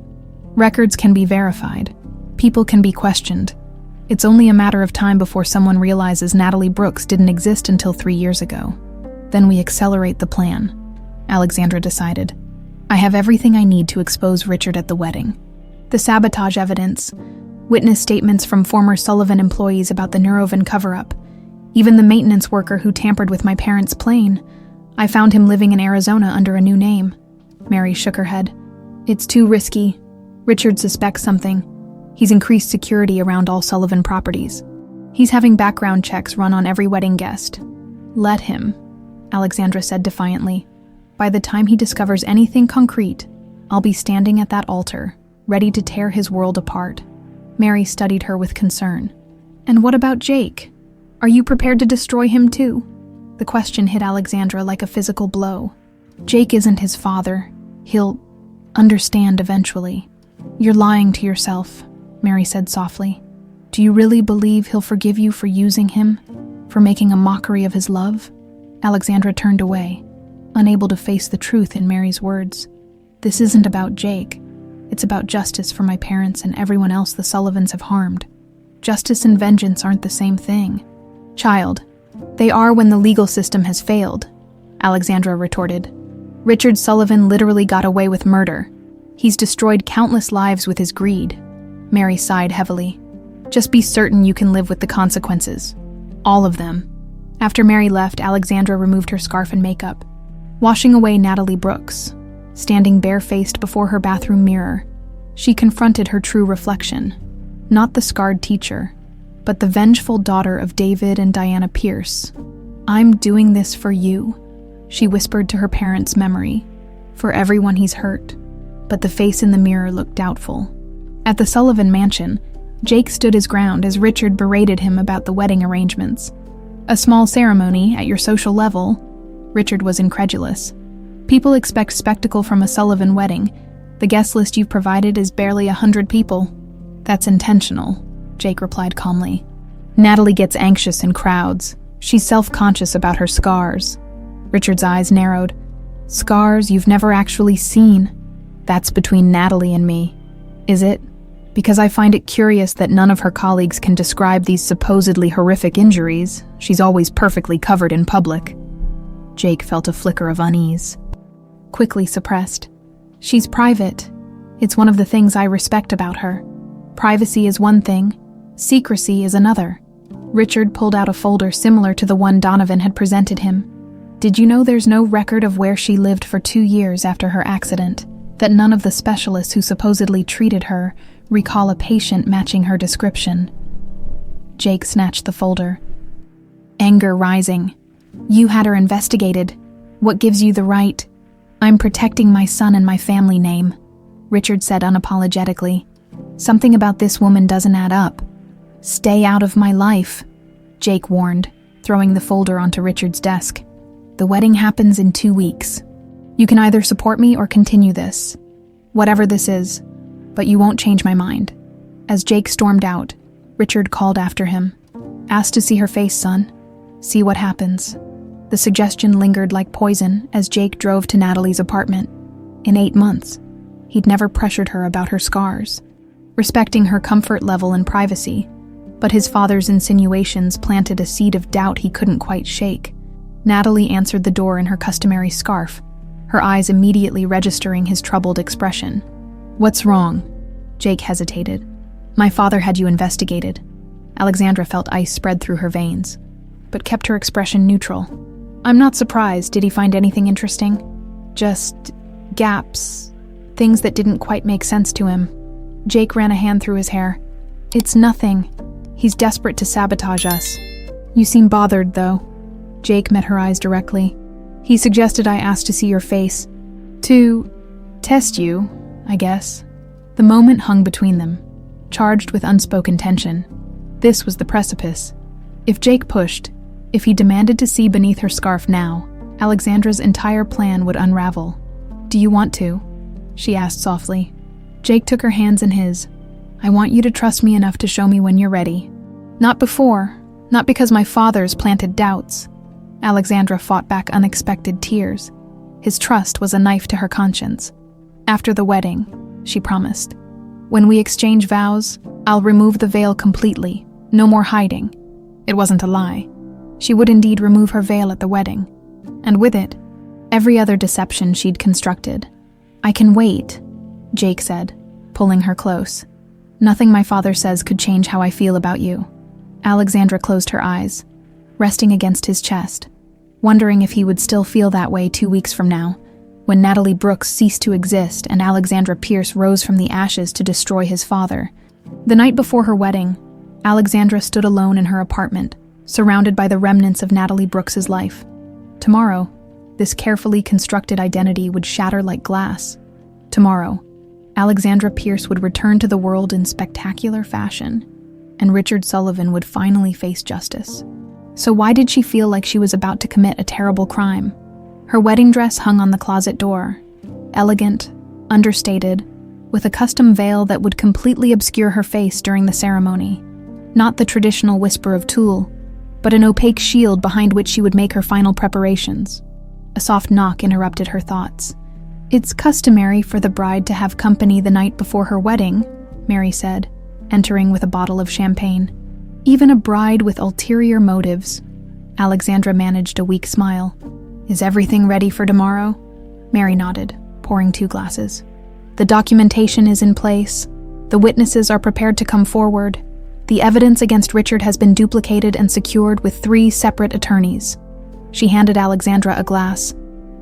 Records can be verified. People can be questioned. It's only a matter of time before someone realizes Natalie Brooks didn't exist until 3 years ago. Then we accelerate the plan," Alexandra decided. "I have everything I need to expose Richard at the wedding. The sabotage evidence, witness statements from former Sullivan employees about the Neurovan cover-up, even the maintenance worker who tampered with my parents' plane. I found him living in Arizona under a new name." Mary shook her head. "It's too risky. Richard suspects something. He's increased security around all Sullivan properties. He's having background checks run on every wedding guest." "Let him," Alexandra said defiantly. "By the time he discovers anything concrete, I'll be standing at that altar, ready to tear his world apart." Mary studied her with concern. "And what about Jake? Are you prepared to destroy him too?" The question hit Alexandra like a physical blow. "Jake isn't his father. He'll understand eventually." "You're lying to yourself," Mary said softly. "Do you really believe he'll forgive you for using him? For making a mockery of his love?" Alexandra turned away, unable to face the truth in Mary's words. "This isn't about Jake. It's about justice for my parents and everyone else the Sullivans have harmed. Justice and vengeance aren't the same thing." "Child, they are when the legal system has failed," Alexandra retorted. "Richard Sullivan literally got away with murder. He's destroyed countless lives with his greed." Mary sighed heavily. "Just be certain you can live with the consequences. All of them." After Mary left, Alexandra removed her scarf and makeup, washing away Natalie Brooks. Standing barefaced before her bathroom mirror, she confronted her true reflection. Not the scarred teacher, but the vengeful daughter of David and Diana Pierce. "I'm doing this for you," she whispered to her parents' memory. "For everyone he's hurt." But the face in the mirror looked doubtful. At the Sullivan mansion, Jake stood his ground as Richard berated him about the wedding arrangements. "A small ceremony at your social level?" Richard was incredulous. "People expect spectacle from a Sullivan wedding. The guest list you've provided is barely 100 people." "That's intentional," Jake replied calmly. "Natalie gets anxious in crowds. She's self-conscious about her scars." Richard's eyes narrowed. "Scars you've never actually seen? That's between Natalie and me, is it? Because I find it curious that none of her colleagues can describe these supposedly horrific injuries. She's always perfectly covered in public." Jake felt a flicker of unease, quickly suppressed. "She's private. It's one of the things I respect about her. Privacy is one thing, secrecy is another." Richard pulled out a folder similar to the one Donovan had presented him. "Did you know there's no record of where she lived for 2 years after her accident? That none of the specialists who supposedly treated her recall a patient matching her description?" Jake snatched the folder, anger rising. "You had her investigated. What gives you the right?" "I'm protecting my son and my family name," Richard said unapologetically. "Something about this woman doesn't add up." "Stay out of my life," Jake warned, throwing the folder onto Richard's desk. "The wedding happens in 2 weeks. You can either support me or continue this. Whatever this is, but you won't change my mind." As Jake stormed out, Richard called after him. "Ask to see her face, son. See what happens." The suggestion lingered like poison as Jake drove to Natalie's apartment. In 8 months, he'd never pressured her about her scars, respecting her comfort level and privacy, but his father's insinuations planted a seed of doubt he couldn't quite shake. Natalie answered the door in her customary scarf, her eyes immediately registering his troubled expression. "What's wrong?" Jake hesitated. "My father had you investigated." Alexandra felt ice spread through her veins, but kept her expression neutral. "I'm not surprised. Did he find anything interesting?" "Just gaps, things that didn't quite make sense to him." Jake ran a hand through his hair. "It's nothing. He's desperate to sabotage us." You seem bothered, though. Jake met her eyes directly. He suggested I ask to see your face. To test you, I guess. The moment hung between them, charged with unspoken tension. This was the precipice. If Jake pushed, if he demanded to see beneath her scarf now, Alexandra's entire plan would unravel. Do you want to? She asked softly. Jake took her hands in his. I want you to trust me enough to show me when you're ready. Not before, not because my father's planted doubts. Alexandra fought back unexpected tears. His trust was a knife to her conscience. After the wedding, she promised. When we exchange vows, I'll remove the veil completely. No more hiding. It wasn't a lie. She would indeed remove her veil at the wedding. And with it, every other deception she'd constructed. I can wait, Jake said, pulling her close. Nothing my father says could change how I feel about you. Alexandra closed her eyes, resting against his chest, wondering if he would still feel that way 2 weeks from now, when Natalie Brooks ceased to exist and Alexandra Pierce rose from the ashes to destroy his father. The night before her wedding, Alexandra stood alone in her apartment, surrounded by the remnants of Natalie Brooks's life. Tomorrow, this carefully constructed identity would shatter like glass. Tomorrow, Alexandra Pierce would return to the world in spectacular fashion, and Richard Sullivan would finally face justice. So why did she feel like she was about to commit a terrible crime? Her wedding dress hung on the closet door, elegant, understated, with a custom veil that would completely obscure her face during the ceremony. Not the traditional whisper of tulle, but an opaque shield behind which she would make her final preparations. A soft knock interrupted her thoughts. It's customary for the bride to have company the night before her wedding, Mary said, entering with a bottle of champagne. Even a bride with ulterior motives. Alexandra managed a weak smile. Is everything ready for tomorrow? Mary nodded, pouring 2 glasses. The documentation is in place. The witnesses are prepared to come forward. The evidence against Richard has been duplicated and secured with 3 separate attorneys. She handed Alexandra a glass.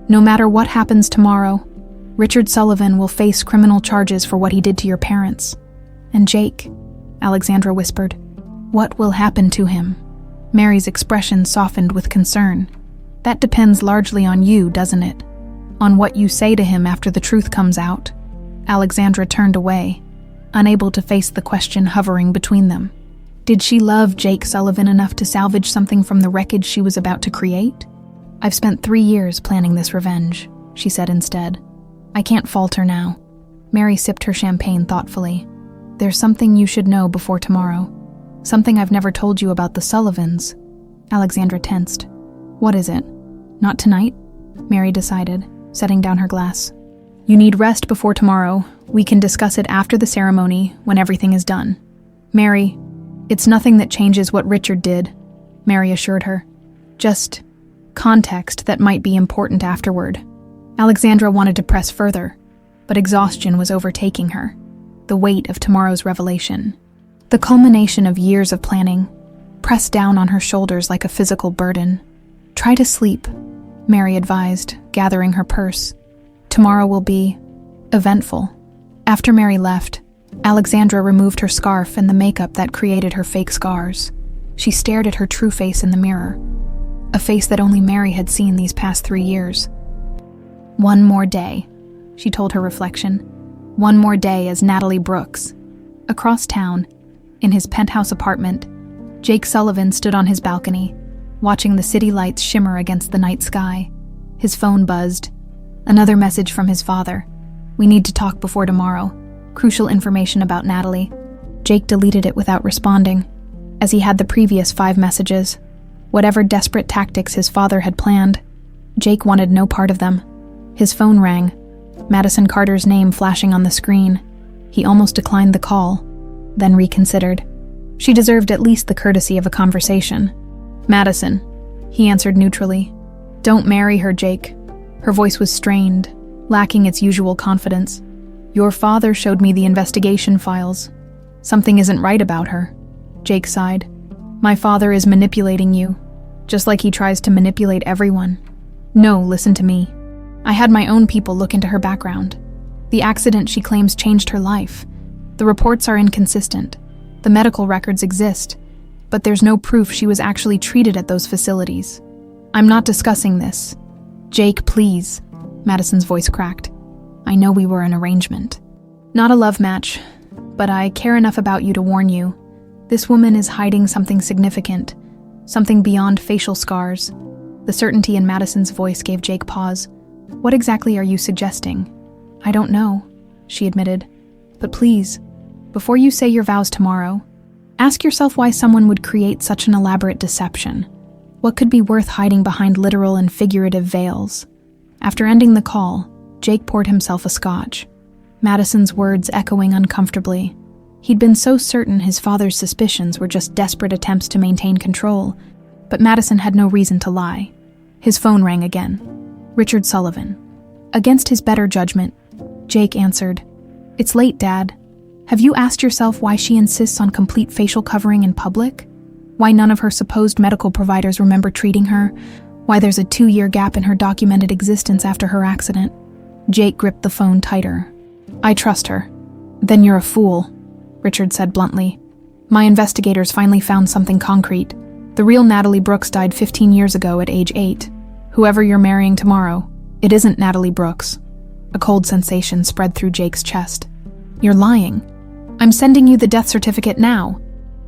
No matter what happens tomorrow, Richard Sullivan will face criminal charges for what he did to your parents. And Jake, Alexandra whispered. What will happen to him? Mary's expression softened with concern. That depends largely on you, doesn't it? On what you say to him after the truth comes out. Alexandra turned away, unable to face the question hovering between them. Did she love Jake Sullivan enough to salvage something from the wreckage she was about to create? I've spent 3 years planning this revenge, she said instead. I can't falter now. Mary sipped her champagne thoughtfully. There's something you should know before tomorrow. Something I've never told you about the Sullivans. Alexandra tensed. What is it? Not tonight? Mary decided, setting down her glass. You need rest before tomorrow. We can discuss it after the ceremony, when everything is done. Mary, it's nothing that changes what Richard did, Mary assured her. Just context that might be important afterward. Alexandra wanted to press further, but exhaustion was overtaking her. The weight of tomorrow's revelation. The culmination of years of planning, pressed down on her shoulders like a physical burden. Try to sleep, Mary advised, gathering her purse. Tomorrow will be eventful. After Mary left, Alexandra removed her scarf and the makeup that created her fake scars. She stared at her true face in the mirror, a face that only Mary had seen these past 3 years. One more day, she told her reflection. One more day as Natalie Brooks. Across town, in his penthouse apartment, Jake Sullivan stood on his balcony, watching the city lights shimmer against the night sky. His phone buzzed. Another message from his father. We need to talk before tomorrow. Crucial information about Natalie. Jake deleted it without responding, as he had the previous 5 messages. Whatever desperate tactics his father had planned, Jake wanted no part of them. His phone rang, Madison Carter's name flashing on the screen. He almost declined the call, then reconsidered. She deserved at least the courtesy of a conversation. Madison, he answered neutrally. Don't marry her, Jake. Her voice was strained, lacking its usual confidence. Your father showed me the investigation files. Something isn't right about her. Jake sighed. My father is manipulating you, just like he tries to manipulate everyone. No, listen to me. I had my own people look into her background. The accident she claims changed her life. The reports are inconsistent. The medical records exist. but there's no proof she was actually treated at those facilities. I'm not discussing this. Jake, please, Madison's voice cracked. I know we were an arrangement. Not a love match, but I care enough about you to warn you. This woman is hiding something significant, something beyond facial scars. The certainty in Madison's voice gave Jake pause. What exactly are you suggesting? I don't know, she admitted. But please, before you say your vows tomorrow, ask yourself why someone would create such an elaborate deception. What could be worth hiding behind literal and figurative veils? After ending the call, Jake poured himself a scotch, Madison's words echoing uncomfortably. He'd been so certain his father's suspicions were just desperate attempts to maintain control, but Madison had no reason to lie. His phone rang again. Richard Sullivan. Against his better judgment, Jake answered, It's late, Dad. Have you asked yourself why she insists on complete facial covering in public? Why none of her supposed medical providers remember treating her? Why there's a 2-year gap in her documented existence after her accident? Jake gripped the phone tighter. I trust her. Then you're a fool, Richard said bluntly. My investigators finally found something concrete. The real Natalie Brooks died 15 years ago at age 8. Whoever you're marrying tomorrow, it isn't Natalie Brooks. A cold sensation spread through Jake's chest. You're lying. I'm sending you the death certificate now.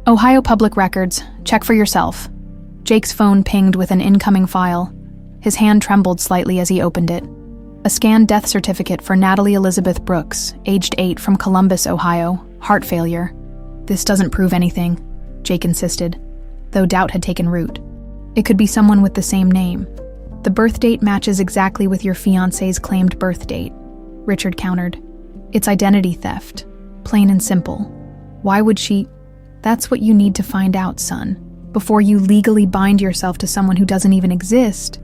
Ohio Public Records, check for yourself. Jake's phone pinged with an incoming file. His hand trembled slightly as he opened it. A scanned death certificate for Natalie Elizabeth Brooks, aged 8, from Columbus, Ohio, heart failure. This doesn't prove anything, Jake insisted, though doubt had taken root. It could be someone with the same name. The birth date matches exactly with your fiancé's claimed birth date, Richard countered. It's identity theft, plain and simple. Why would she? That's what you need to find out, son, before you legally bind yourself to someone who doesn't even exist.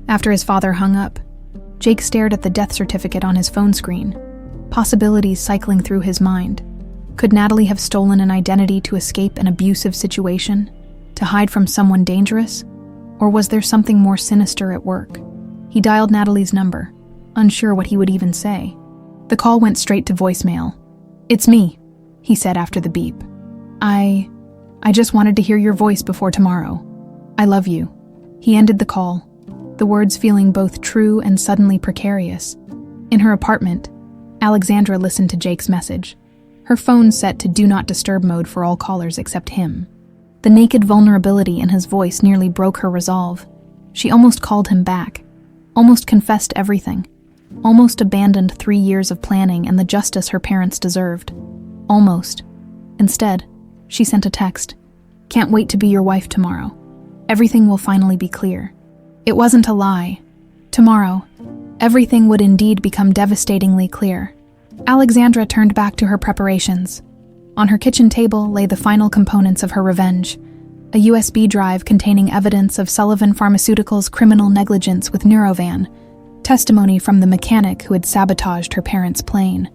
After his father hung up, Jake stared at the death certificate on his phone screen, possibilities cycling through his mind. Could Natalie have stolen an identity to escape an abusive situation? To hide from someone dangerous? Or was there something more sinister at work? He dialed Natalie's number, unsure what he would even say. The call went straight to voicemail. It's me, he said after the beep. I just wanted to hear your voice before tomorrow. I love you. He ended the call, the words feeling both true and suddenly precarious. In her apartment, Alexandra listened to Jake's message, her phone set to do not disturb mode for all callers except him. The naked vulnerability in his voice nearly broke her resolve. She almost called him back, almost confessed everything, almost abandoned 3 years of planning and the justice her parents deserved. Almost. Instead, she sent a text. Can't wait to be your wife tomorrow. Everything will finally be clear. It wasn't a lie. Tomorrow, everything would indeed become devastatingly clear. Alexandra turned back to her preparations. On her kitchen table lay the final components of her revenge, a USB drive containing evidence of Sullivan Pharmaceuticals' criminal negligence with Neurovan, testimony from the mechanic who had sabotaged her parents' plane,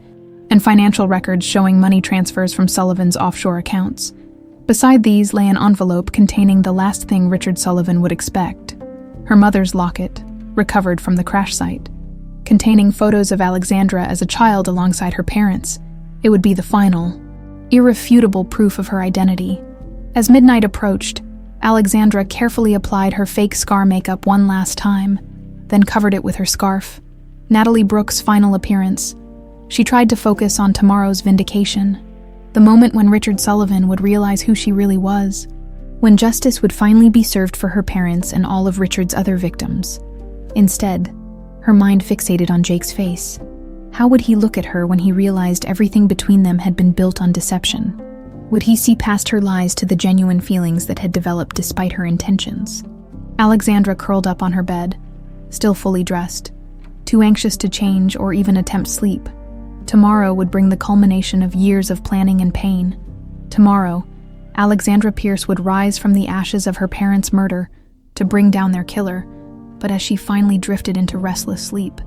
and financial records showing money transfers from Sullivan's offshore accounts. Beside these lay an envelope containing the last thing Richard Sullivan would expect, her mother's locket, recovered from the crash site. Containing photos of Alexandra as a child alongside her parents, it would be the final, irrefutable proof of her identity. As midnight approached, Alexandra carefully applied her fake scar makeup one last time, then covered it with her scarf. Natalie Brooks' final appearance. She tried to focus on tomorrow's vindication, the moment when Richard Sullivan would realize who she really was, when justice would finally be served for her parents and all of Richard's other victims. Instead, her mind fixated on Jake's face. How would he look at her when he realized everything between them had been built on deception? Would he see past her lies to the genuine feelings that had developed despite her intentions? Alexandra curled up on her bed, still fully dressed, too anxious to change or even attempt sleep. Tomorrow would bring the culmination of years of planning and pain. Tomorrow, Alexandra Pierce would rise from the ashes of her parents' murder to bring down their killer, but as she finally drifted into restless sleep,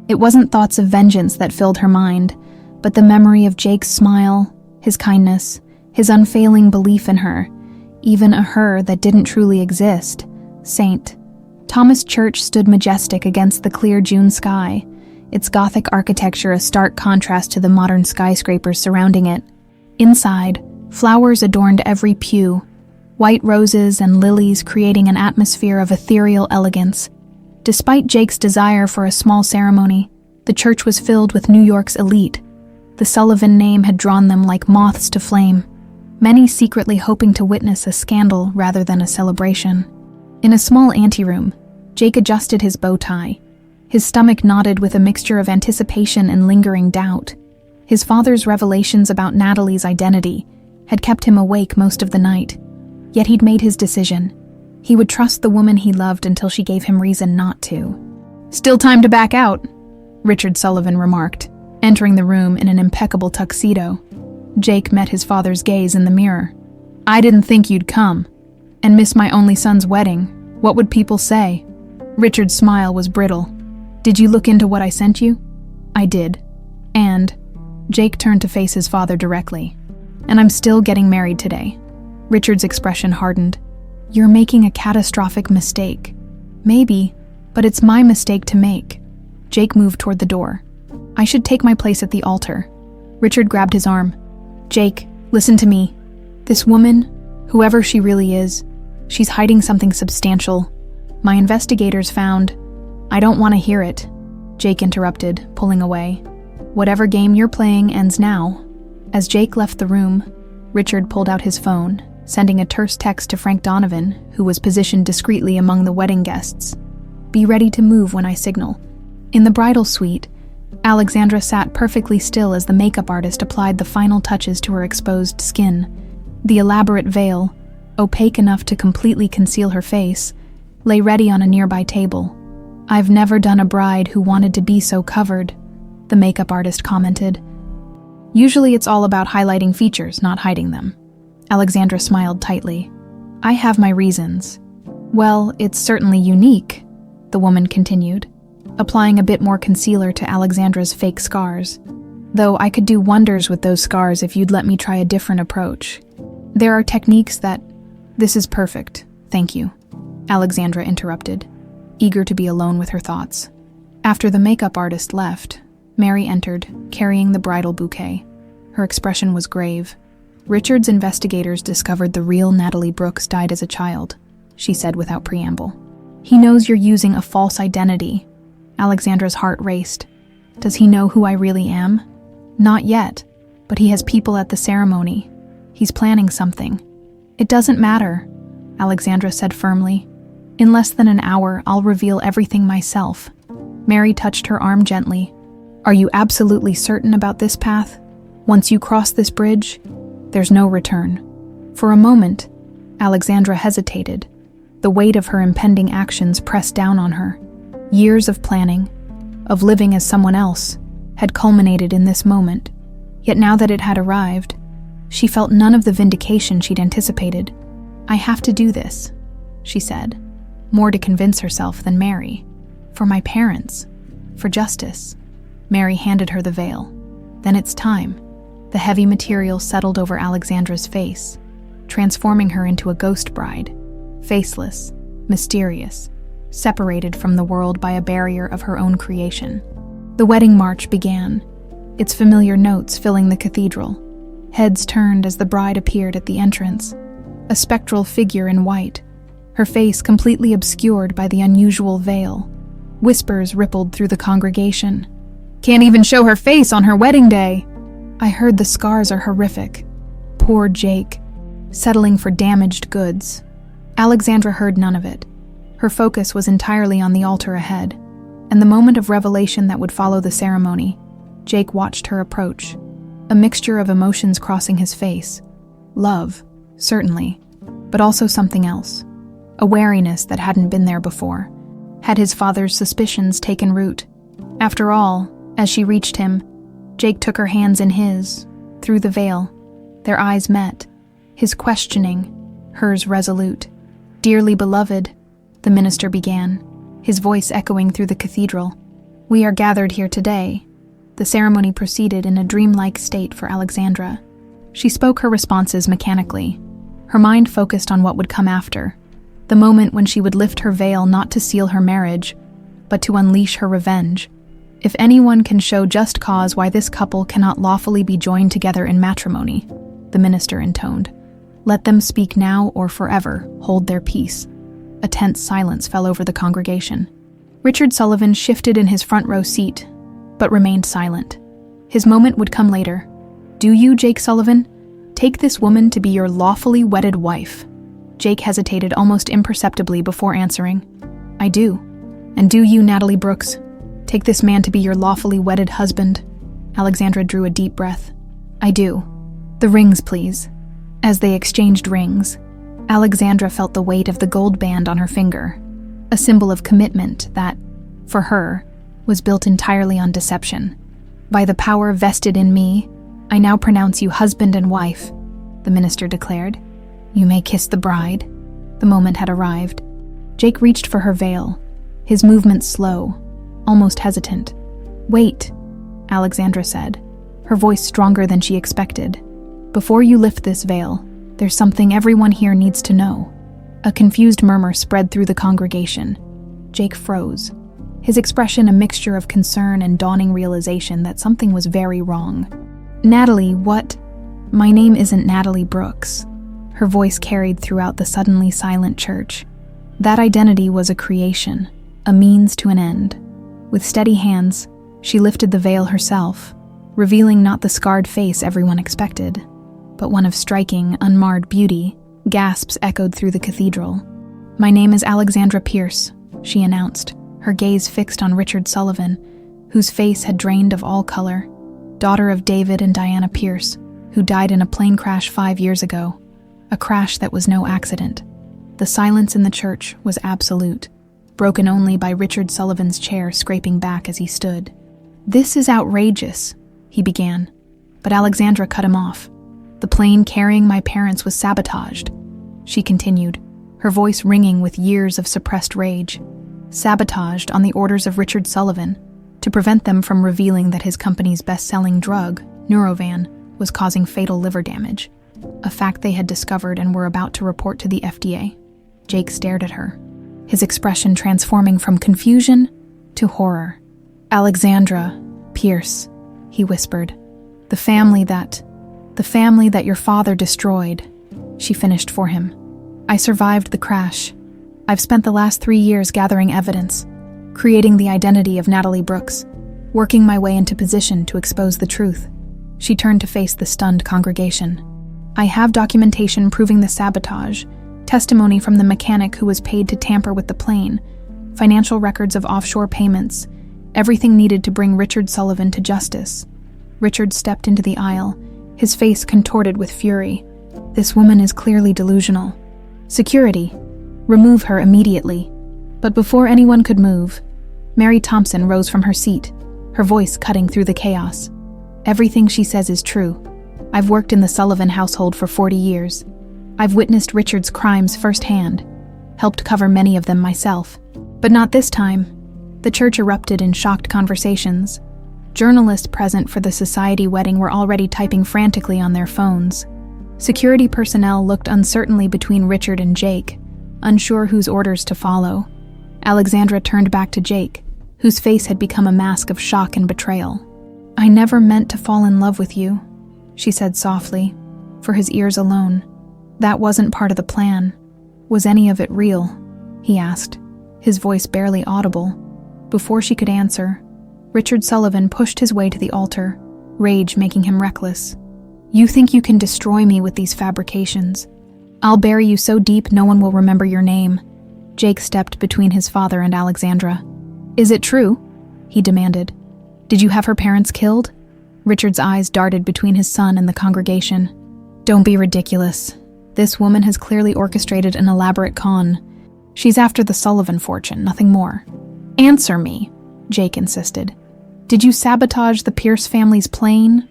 it wasn't thoughts of vengeance that filled her mind, but the memory of Jake's smile, his kindness, his unfailing belief in her, even a her that didn't truly exist. St. Thomas Church stood majestic against the clear June sky, its Gothic architecture a stark contrast to the modern skyscrapers surrounding it. Inside, flowers adorned every pew, white roses and lilies creating an atmosphere of ethereal elegance. Despite Jake's desire for a small ceremony, the church was filled with New York's elite. The Sullivan name had drawn them like moths to flame, many secretly hoping to witness a scandal rather than a celebration. In a small anteroom, Jake adjusted his bow tie. His stomach knotted with a mixture of anticipation and lingering doubt. His father's revelations about Natalie's identity had kept him awake most of the night, yet he'd made his decision. He would trust the woman he loved until she gave him reason not to. "Still time to back out," Richard Sullivan remarked, entering the room in an impeccable tuxedo. Jake met his father's gaze in the mirror. "I didn't think you'd come. And miss my only son's wedding. What would people say?" Richard's smile was brittle. "Did you look into what I sent you?" "I did." "And?" Jake turned to face his father directly. "And I'm still getting married today." Richard's expression hardened. "You're making a catastrophic mistake." "Maybe, but it's my mistake to make." Jake moved toward the door. "I should take my place at the altar." Richard grabbed his arm. "Jake, listen to me. This woman, whoever she really is, she's hiding something substantial. My investigators found—" "I don't want to hear it," Jake interrupted, pulling away. "Whatever game you're playing ends now." As Jake left the room, Richard pulled out his phone, sending a terse text to Frank Donovan, who was positioned discreetly among the wedding guests. "Be ready to move when I signal." In the bridal suite, Alexandra sat perfectly still as the makeup artist applied the final touches to her exposed skin. The elaborate veil, opaque enough to completely conceal her face, lay ready on a nearby table. "I've never done a bride who wanted to be so covered," the makeup artist commented. "Usually it's all about highlighting features, not hiding them." Alexandra smiled tightly. "I have my reasons." "Well, it's certainly unique," the woman continued, applying a bit more concealer to Alexandra's fake scars. "Though I could do wonders with those scars if you'd let me try a different approach. There are techniques that—" "This is perfect, thank you," Alexandra interrupted, eager to be alone with her thoughts. After the makeup artist left, Mary entered, carrying the bridal bouquet. Her expression was grave. "Richard's investigators discovered the real Natalie Brooks died as a child," she said without preamble. "He knows you're using a false identity." Alexandra's heart raced. "Does he know who I really am?" "Not yet, but he has people at the ceremony. He's planning something." "It doesn't matter," Alexandra said firmly. "In less than an hour, I'll reveal everything myself." Mary touched her arm gently. "Are you absolutely certain about this path? Once you cross this bridge, there's no return." For a moment, Alexandra hesitated. The weight of her impending actions pressed down on her. Years of planning, of living as someone else, had culminated in this moment. Yet now that it had arrived, she felt none of the vindication she'd anticipated. "I have to do this," she said, more to convince herself than Mary. "For my parents, for justice." Mary handed her the veil. "Then it's time." The heavy material settled over Alexandra's face, transforming her into a ghost bride, faceless, mysterious, separated from the world by a barrier of her own creation. The wedding march began, its familiar notes filling the cathedral. Heads turned as the bride appeared at the entrance, a spectral figure in white, her face completely obscured by the unusual veil. Whispers rippled through the congregation. "Can't even show her face on her wedding day." "I heard the scars are horrific." Poor Jake, settling for damaged goods. Alexandra heard none of it. Her focus was entirely on the altar ahead, and the moment of revelation that would follow the ceremony. Jake watched her approach, a mixture of emotions crossing his face. Love, certainly, but also something else. A wariness that hadn't been there before. Had his father's suspicions taken root? After all, as she reached him, Jake took her hands in his, through the veil. Their eyes met, his questioning, hers resolute. "Dearly beloved," the minister began, his voice echoing through the cathedral. "We are gathered here today." The ceremony proceeded in a dreamlike state for Alexandra. She spoke her responses mechanically, her mind focused on what would come after, the moment when she would lift her veil not to seal her marriage, but to unleash her revenge. "If anyone can show just cause why this couple cannot lawfully be joined together in matrimony," the minister intoned, Let them speak now or forever hold their peace. A tense silence fell over the congregation. Richard Sullivan shifted in his front row seat, but remained silent. His moment would come later. Do you, Jake Sullivan, take this woman to be your lawfully wedded wife? Jake hesitated almost imperceptibly before answering. I do. And do you, Natalie Brooks, take this man to be your lawfully wedded husband? Alexandra drew a deep breath. I do. The rings, please. As they exchanged rings, Alexandra felt the weight of the gold band on her finger, a symbol of commitment that, for her, was built entirely on deception. By the power vested in me, I now pronounce you husband and wife, the minister declared. You may kiss the bride. The moment had arrived. Jake reached for her veil, his movements slow, almost hesitant. Wait, Alexandra said, her voice stronger than she expected. Before you lift this veil, there's something everyone here needs to know. A confused murmur spread through the congregation. Jake froze, his expression a mixture of concern and dawning realization that something was very wrong. Natalie, what? My name isn't Natalie Brooks. Her voice carried throughout the suddenly silent church. That identity was a creation, a means to an end. With steady hands, she lifted the veil herself, revealing not the scarred face everyone expected, but one of striking, unmarred beauty. Gasps echoed through the cathedral. My name is Alexandra Pierce, she announced, her gaze fixed on Richard Sullivan, whose face had drained of all color, daughter of David and Diana Pierce, who died in a plane crash 5 years ago, a crash that was no accident. The silence in the church was absolute, broken only by Richard Sullivan's chair scraping back as he stood. This is outrageous, he began, but Alexandra cut him off. The plane carrying my parents was sabotaged, she continued, her voice ringing with years of suppressed rage. Sabotaged on the orders of Richard Sullivan, to prevent them from revealing that his company's best-selling drug, Neurovan, was causing fatal liver damage, a fact they had discovered and were about to report to the FDA. Jake stared at her, his expression transforming from confusion to horror. Alexandra Pierce, he whispered. The family that your father destroyed, she finished for him. I survived the crash. I've spent the last 3 years gathering evidence, creating the identity of Natalie Brooks, working my way into position to expose the truth. She turned to face the stunned congregation. I have documentation proving the sabotage, testimony from the mechanic who was paid to tamper with the plane, financial records of offshore payments, everything needed to bring Richard Sullivan to justice. Richard stepped into the aisle, his face contorted with fury. This woman is clearly delusional. Security, remove her immediately. But before anyone could move, Mary Thompson rose from her seat, her voice cutting through the chaos. Everything she says is true. I've worked in the Sullivan household for 40 years. I've witnessed Richard's crimes firsthand, helped cover many of them myself. But not this time. The church erupted in shocked conversations. Journalists present for the society wedding were already typing frantically on their phones. Security personnel looked uncertainly between Richard and Jake, unsure whose orders to follow. Alexandra turned back to Jake, whose face had become a mask of shock and betrayal. I never meant to fall in love with you, she said softly, for his ears alone. That wasn't part of the plan. Was any of it real? He asked, his voice barely audible. Before she could answer, Richard Sullivan pushed his way to the altar, rage making him reckless. You think you can destroy me with these fabrications? I'll bury you so deep no one will remember your name. Jake stepped between his father and Alexandra. Is it true? He demanded. Did you have her parents killed? Richard's eyes darted between his son and the congregation. Don't be ridiculous. This woman has clearly orchestrated an elaborate con. She's after the Sullivan fortune, nothing more. Answer me, Jake insisted. Did you sabotage the Pierce family's plane?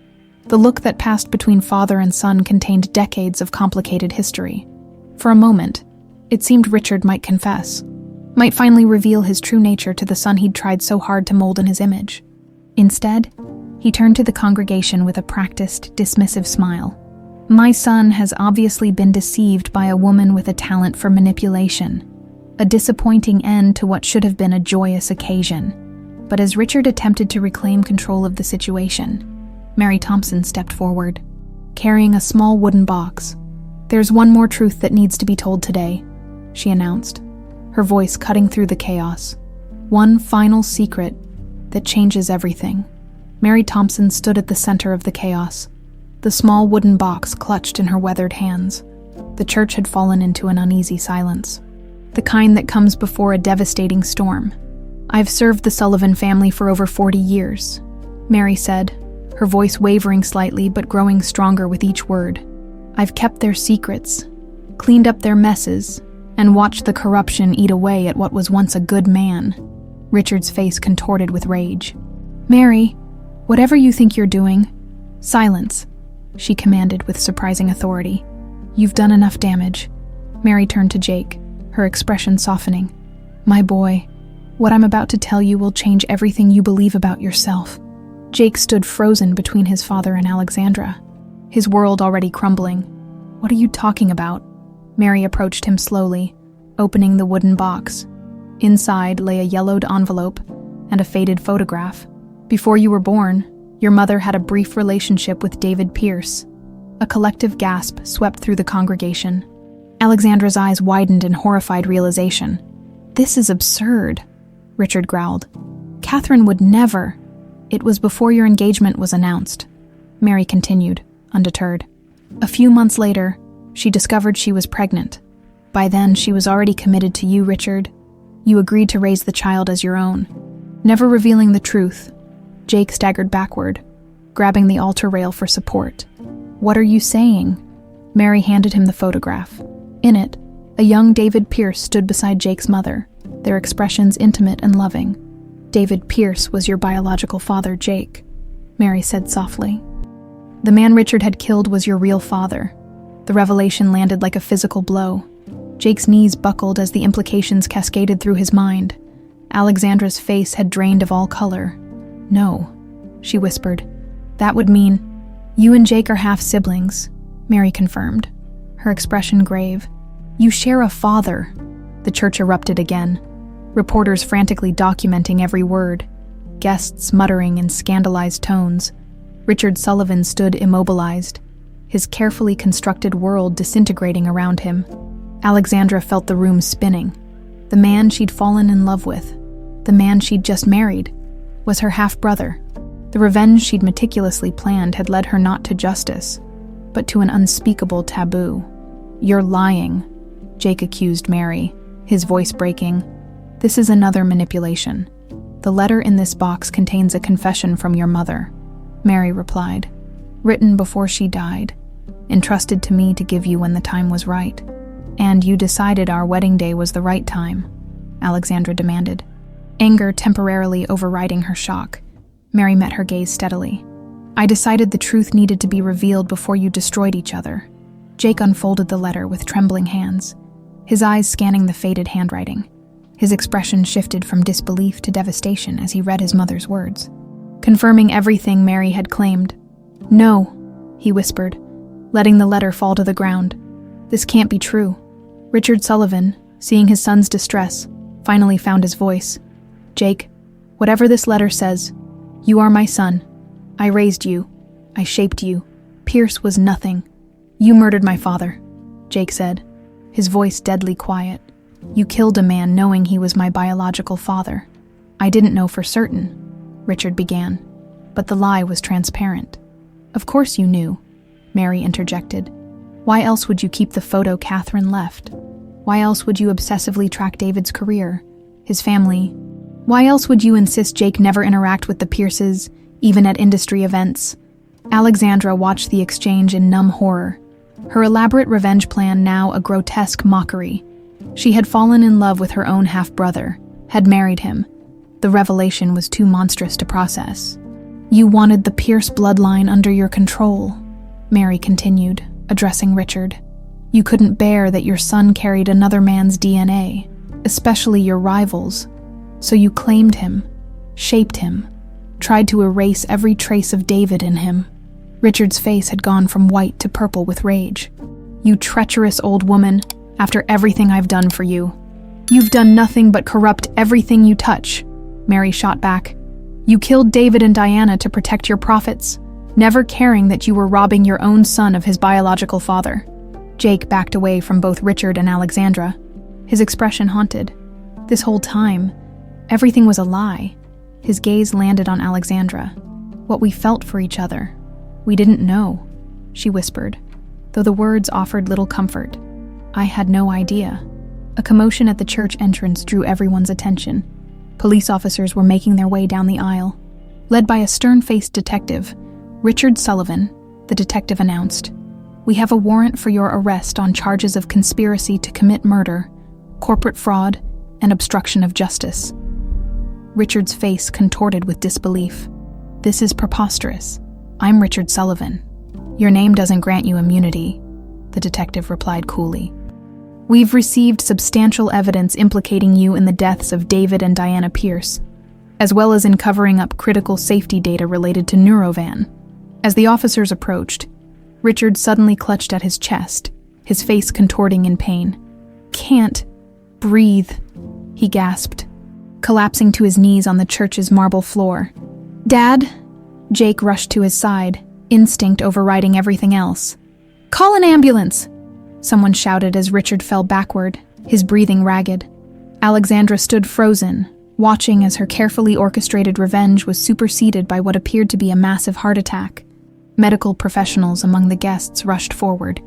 The look that passed between father and son contained decades of complicated history. For a moment, it seemed Richard might confess, might finally reveal his true nature to the son he'd tried so hard to mold in his image. Instead, he turned to the congregation with a practiced, dismissive smile. My son has obviously been deceived by a woman with a talent for manipulation, a disappointing end to what should have been a joyous occasion. But as Richard attempted to reclaim control of the situation, Mary Thompson stepped forward, carrying a small wooden box. "There's one more truth that needs to be told today," she announced, her voice cutting through the chaos. "One final secret that changes everything." Mary Thompson stood at the center of the chaos, the small wooden box clutched in her weathered hands. The church had fallen into an uneasy silence, the kind that comes before a devastating storm. "I've served the Sullivan family for over 40 years, Mary said, her voice wavering slightly but growing stronger with each word. "I've kept their secrets, cleaned up their messes, and watched the corruption eat away at what was once a good man." Richard's face contorted with rage. "Mary, whatever you think you're doing, silence," she commanded with surprising authority. "You've done enough damage." Mary turned to Jake, her expression softening. "My boy, what I'm about to tell you will change everything you believe about yourself." Jake stood frozen between his father and Alexandra, his world already crumbling. "What are you talking about?" Mary approached him slowly, opening the wooden box. Inside lay a yellowed envelope and a faded photograph. "Before you were born, your mother had a brief relationship with David Pierce." A collective gasp swept through the congregation. Alexandra's eyes widened in horrified realization. "This is absurd," Richard growled. "Catherine would never." "It was before your engagement was announced," Mary continued, undeterred. "A few months later, she discovered she was pregnant. By then, she was already committed to you, Richard. You agreed to raise the child as your own." Never revealing the truth, Jake staggered backward, grabbing the altar rail for support. "What are you saying?" Mary handed him the photograph. In it, a young David Pierce stood beside Jake's mother, their expressions intimate and loving. "David Pierce was your biological father, Jake," Mary said softly. "The man Richard had killed was your real father." The revelation landed like a physical blow. Jake's knees buckled as the implications cascaded through his mind. Alexandra's face had drained of all color. "No," she whispered. "That would mean—" "You and Jake are half-siblings," Mary confirmed, her expression grave. "You share a father." The church erupted again, reporters frantically documenting every word, guests muttering in scandalized tones. Richard Sullivan stood immobilized, his carefully constructed world disintegrating around him. Alexandra felt the room spinning. The man she'd fallen in love with, the man she'd just married, was her half-brother. The revenge she'd meticulously planned had led her not to justice, but to an unspeakable taboo. "You're lying," Jake accused Mary, his voice breaking. "This is another manipulation. The letter in this box contains a confession from your mother," Mary replied, "written before she died, entrusted to me to give you when the time was right." "And you decided our wedding day was the right time?" Alexandra demanded, anger temporarily overriding her shock. Mary met her gaze steadily. "I decided the truth needed to be revealed before you destroyed each other." Jake unfolded the letter with trembling hands, his eyes scanning the faded handwriting. His expression shifted from disbelief to devastation as he read his mother's words, confirming everything Mary had claimed. "No," he whispered, letting the letter fall to the ground. "This can't be true." Richard Sullivan, seeing his son's distress, finally found his voice. "Jake, whatever this letter says, you are my son. I raised you. I shaped you. Pierce was nothing. You murdered my father," Jake said, his voice deadly quiet. "You killed a man knowing he was my biological father." "I didn't know for certain," Richard began, but the lie was transparent. "Of course you knew," Mary interjected. "Why else would you keep the photo Catherine left? Why else would you obsessively track David's career, his family? Why else would you insist Jake never interact with the Pierces, even at industry events?" Alexandra watched the exchange in numb horror, her elaborate revenge plan now a grotesque mockery. She had fallen in love with her own half-brother, had married him. The revelation was too monstrous to process. "You wanted the Pierce bloodline under your control," Mary continued, addressing Richard. "You couldn't bear that your son carried another man's DNA, especially your rival's. So you claimed him, shaped him, tried to erase every trace of David in him." Richard's face had gone from white to purple with rage. "You treacherous old woman, after everything I've done for you. You've done nothing but corrupt everything you touch," Mary shot back. "You killed David and Diana to protect your profits, never caring that you were robbing your own son of his biological father." Jake backed away from both Richard and Alexandra, his expression haunted. This whole time, everything was a lie. His gaze landed on Alexandra. What we felt for each other. We didn't know, she whispered, though the words offered little comfort. I had no idea. A commotion at the church entrance drew everyone's attention. Police officers were making their way down the aisle. Led by a stern-faced detective, Richard Sullivan, the detective announced, "We have a warrant for your arrest on charges of conspiracy to commit murder, corporate fraud, and obstruction of justice." Richard's face contorted with disbelief. "This is preposterous. I'm Richard Sullivan. Your name doesn't grant you immunity," the detective replied coolly. "We've received substantial evidence implicating you in the deaths of David and Diana Pierce, as well as in covering up critical safety data related to Neurovan." As the officers approached, Richard suddenly clutched at his chest, his face contorting in pain. "Can't breathe," he gasped, collapsing to his knees on the church's marble floor. "Dad?" Jake rushed to his side, instinct overriding everything else. "Call an ambulance!" someone shouted as Richard fell backward, his breathing ragged. Alexandra stood frozen, watching as her carefully orchestrated revenge was superseded by what appeared to be a massive heart attack. Medical professionals among the guests rushed forward,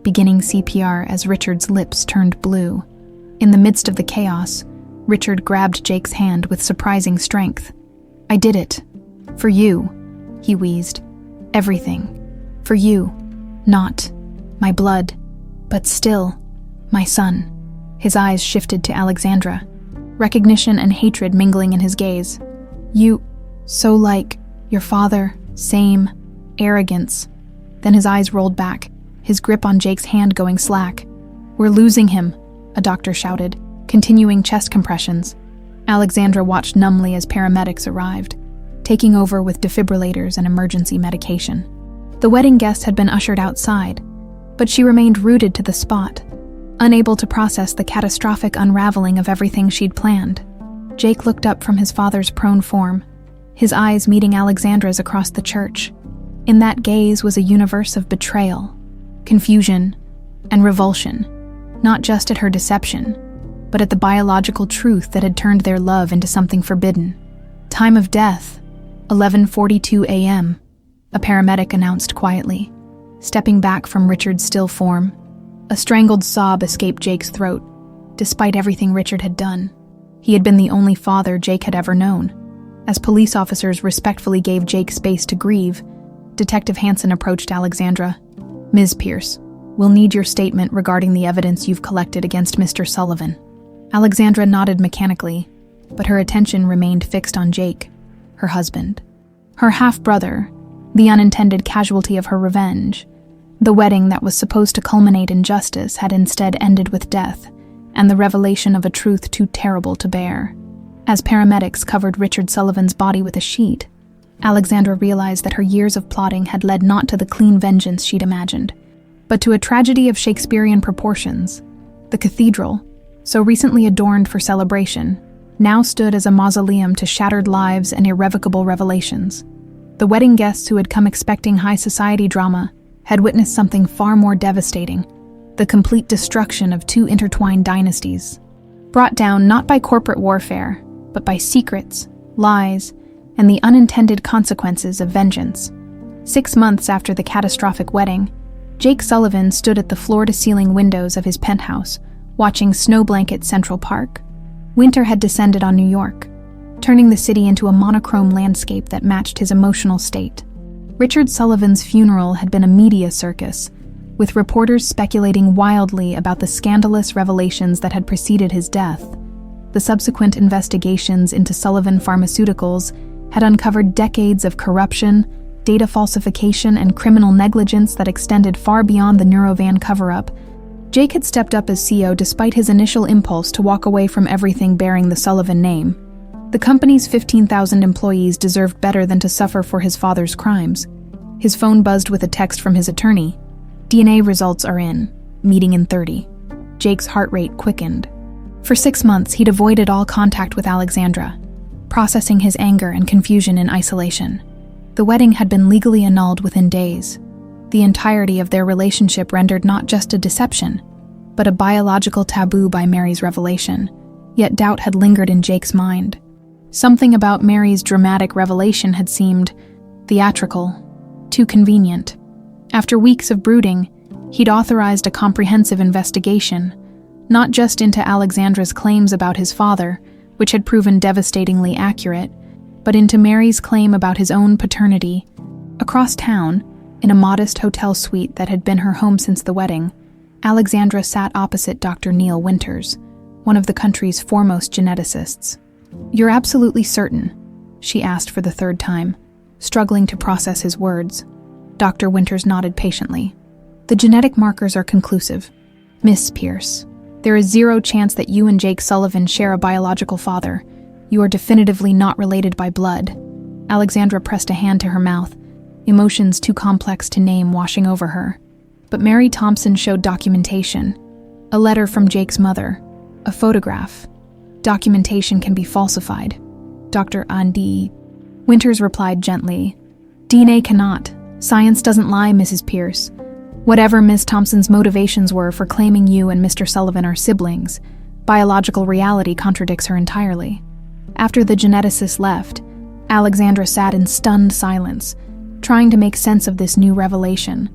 beginning CPR as Richard's lips turned blue. In the midst of the chaos, Richard grabbed Jake's hand with surprising strength. "I did it. For you," he wheezed. "Everything. For you. Not my blood, but still, my son." His eyes shifted to Alexandra, recognition and hatred mingling in his gaze. "You, so like your father, same, arrogance." Then his eyes rolled back, his grip on Jake's hand going slack. "We're losing him," a doctor shouted, continuing chest compressions. Alexandra watched numbly as paramedics arrived, taking over with defibrillators and emergency medication. The wedding guest had been ushered outside, but she remained rooted to the spot, unable to process the catastrophic unraveling of everything she'd planned. Jake looked up from his father's prone form, his eyes meeting Alexandra's across the church. In that gaze was a universe of betrayal, confusion, and revulsion, not just at her deception, but at the biological truth that had turned their love into something forbidden. "Time of death, 11:42 a.m., a paramedic announced quietly, stepping back from Richard's still form. A strangled sob escaped Jake's throat, despite everything Richard had done. He had been the only father Jake had ever known. As police officers respectfully gave Jake space to grieve, Detective Hansen approached Alexandra. "Ms. Pierce, we'll need your statement regarding the evidence you've collected against Mr. Sullivan." Alexandra nodded mechanically, but her attention remained fixed on Jake, her husband. Her half-brother, the unintended casualty of her revenge. The wedding that was supposed to culminate in justice had instead ended with death, and the revelation of a truth too terrible to bear. As paramedics covered Richard Sullivan's body with a sheet, Alexandra realized that her years of plotting had led not to the clean vengeance she'd imagined, but to a tragedy of Shakespearean proportions. The cathedral, so recently adorned for celebration, now stood as a mausoleum to shattered lives and irrevocable revelations. The wedding guests who had come expecting high society drama had witnessed something far more devastating, the complete destruction of two intertwined dynasties, brought down not by corporate warfare, but by secrets, lies, and the unintended consequences of vengeance. 6 months after the catastrophic wedding, Jake Sullivan stood at the floor-to-ceiling windows of his penthouse, watching Snowblanket Central Park. Winter had descended on New York, turning the city into a monochrome landscape that matched his emotional state. Richard Sullivan's funeral had been a media circus, with reporters speculating wildly about the scandalous revelations that had preceded his death. The subsequent investigations into Sullivan Pharmaceuticals had uncovered decades of corruption, data falsification, and criminal negligence that extended far beyond the Neurovan cover-up. Jake had stepped up as CEO despite his initial impulse to walk away from everything bearing the Sullivan name. The company's 15,000 employees deserved better than to suffer for his father's crimes. His phone buzzed with a text from his attorney. "DNA results are in. Meeting in 30. Jake's heart rate quickened. For 6 months, he'd avoided all contact with Alexandra, processing his anger and confusion in isolation. The wedding had been legally annulled within days. The entirety of their relationship rendered not just a deception, but a biological taboo by Mary's revelation. Yet doubt had lingered in Jake's mind. Something about Mary's dramatic revelation had seemed theatrical, too convenient. After weeks of brooding, he'd authorized a comprehensive investigation, not just into Alexandra's claims about his father, which had proven devastatingly accurate, but into Mary's claim about his own paternity. Across town, in a modest hotel suite that had been her home since the wedding, Alexandra sat opposite Dr. Neil Winters, one of the country's foremost geneticists. "You're absolutely certain?" she asked for the third time, struggling to process his words. Dr. Winters nodded patiently. "The genetic markers are conclusive. Miss Pierce, there is zero chance that you and Jake Sullivan share a biological father. You are definitively not related by blood." Alexandra pressed a hand to her mouth, emotions too complex to name washing over her. But Mary Thompson showed documentation. A letter from Jake's mother. A photograph. Documentation can be falsified. Dr. Andy Winters replied gently. "DNA cannot. Science doesn't lie, Mrs. Pierce. Whatever Miss Thompson's motivations were for claiming you and Mr. Sullivan are siblings, biological reality contradicts her entirely." After the geneticist left, Alexandra sat in stunned silence, trying to make sense of this new revelation.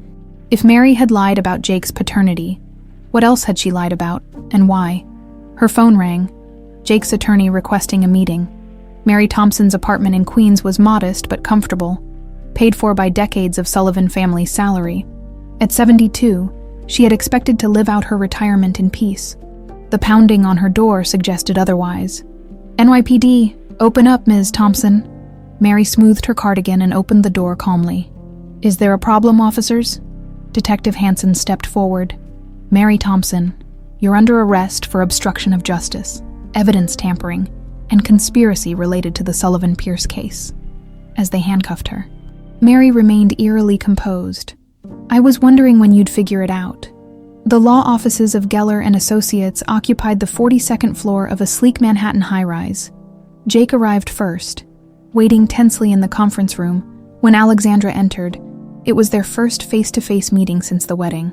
If Mary had lied about Jake's paternity, what else had she lied about, and why? Her phone rang. Jake's attorney requesting a meeting. Mary Thompson's apartment in Queens was modest but comfortable, paid for by decades of Sullivan family's salary. At 72, she had expected to live out her retirement in peace. The pounding on her door suggested otherwise. "NYPD, open up, Ms. Thompson." Mary smoothed her cardigan and opened the door calmly. "Is there a problem, officers?" Detective Hansen stepped forward. "Mary Thompson, you're under arrest for obstruction of justice, evidence tampering, and conspiracy related to the Sullivan Pierce case." As they handcuffed her, Mary remained eerily composed. "I was wondering when you'd figure it out." The law offices of Geller and Associates occupied the 42nd floor of a sleek Manhattan high-rise. Jake arrived first, waiting tensely in the conference room. When Alexandra entered, it was their first face-to-face meeting since the wedding.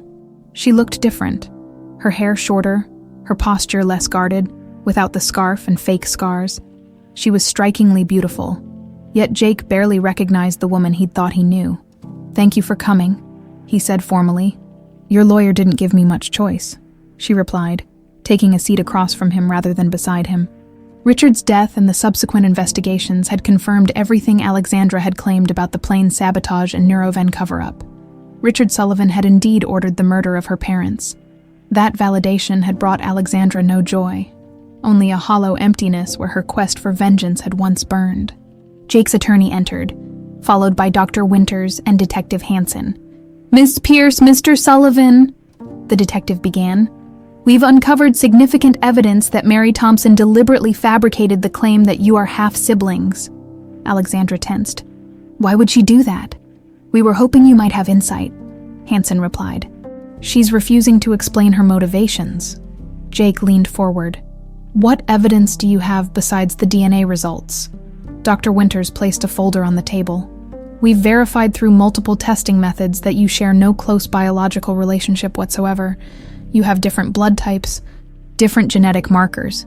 She looked different, her hair shorter, her posture less guarded, without the scarf and fake scars. She was strikingly beautiful, yet Jake barely recognized the woman he'd thought he knew. "Thank you for coming," he said formally. "Your lawyer didn't give me much choice," she replied, taking a seat across from him rather than beside him. Richard's death and the subsequent investigations had confirmed everything Alexandra had claimed about the plane sabotage and Neurovan cover-up. Richard Sullivan had indeed ordered the murder of her parents. That validation had brought Alexandra no joy, only a hollow emptiness where her quest for vengeance had once burned. Jake's attorney entered, followed by Dr. Winters and Detective Hansen. "Miss Pierce, Mr. Sullivan," the detective began. "We've uncovered significant evidence that Mary Thompson deliberately fabricated the claim that you are half-siblings." Alexandra tensed. "Why would she do that?" "We were hoping you might have insight," Hansen replied. "She's refusing to explain her motivations." Jake leaned forward. "What evidence do you have besides the DNA results?" Dr. Winters placed a folder on the table. "We've verified through multiple testing methods that you share no close biological relationship whatsoever. You have different blood types, different genetic markers.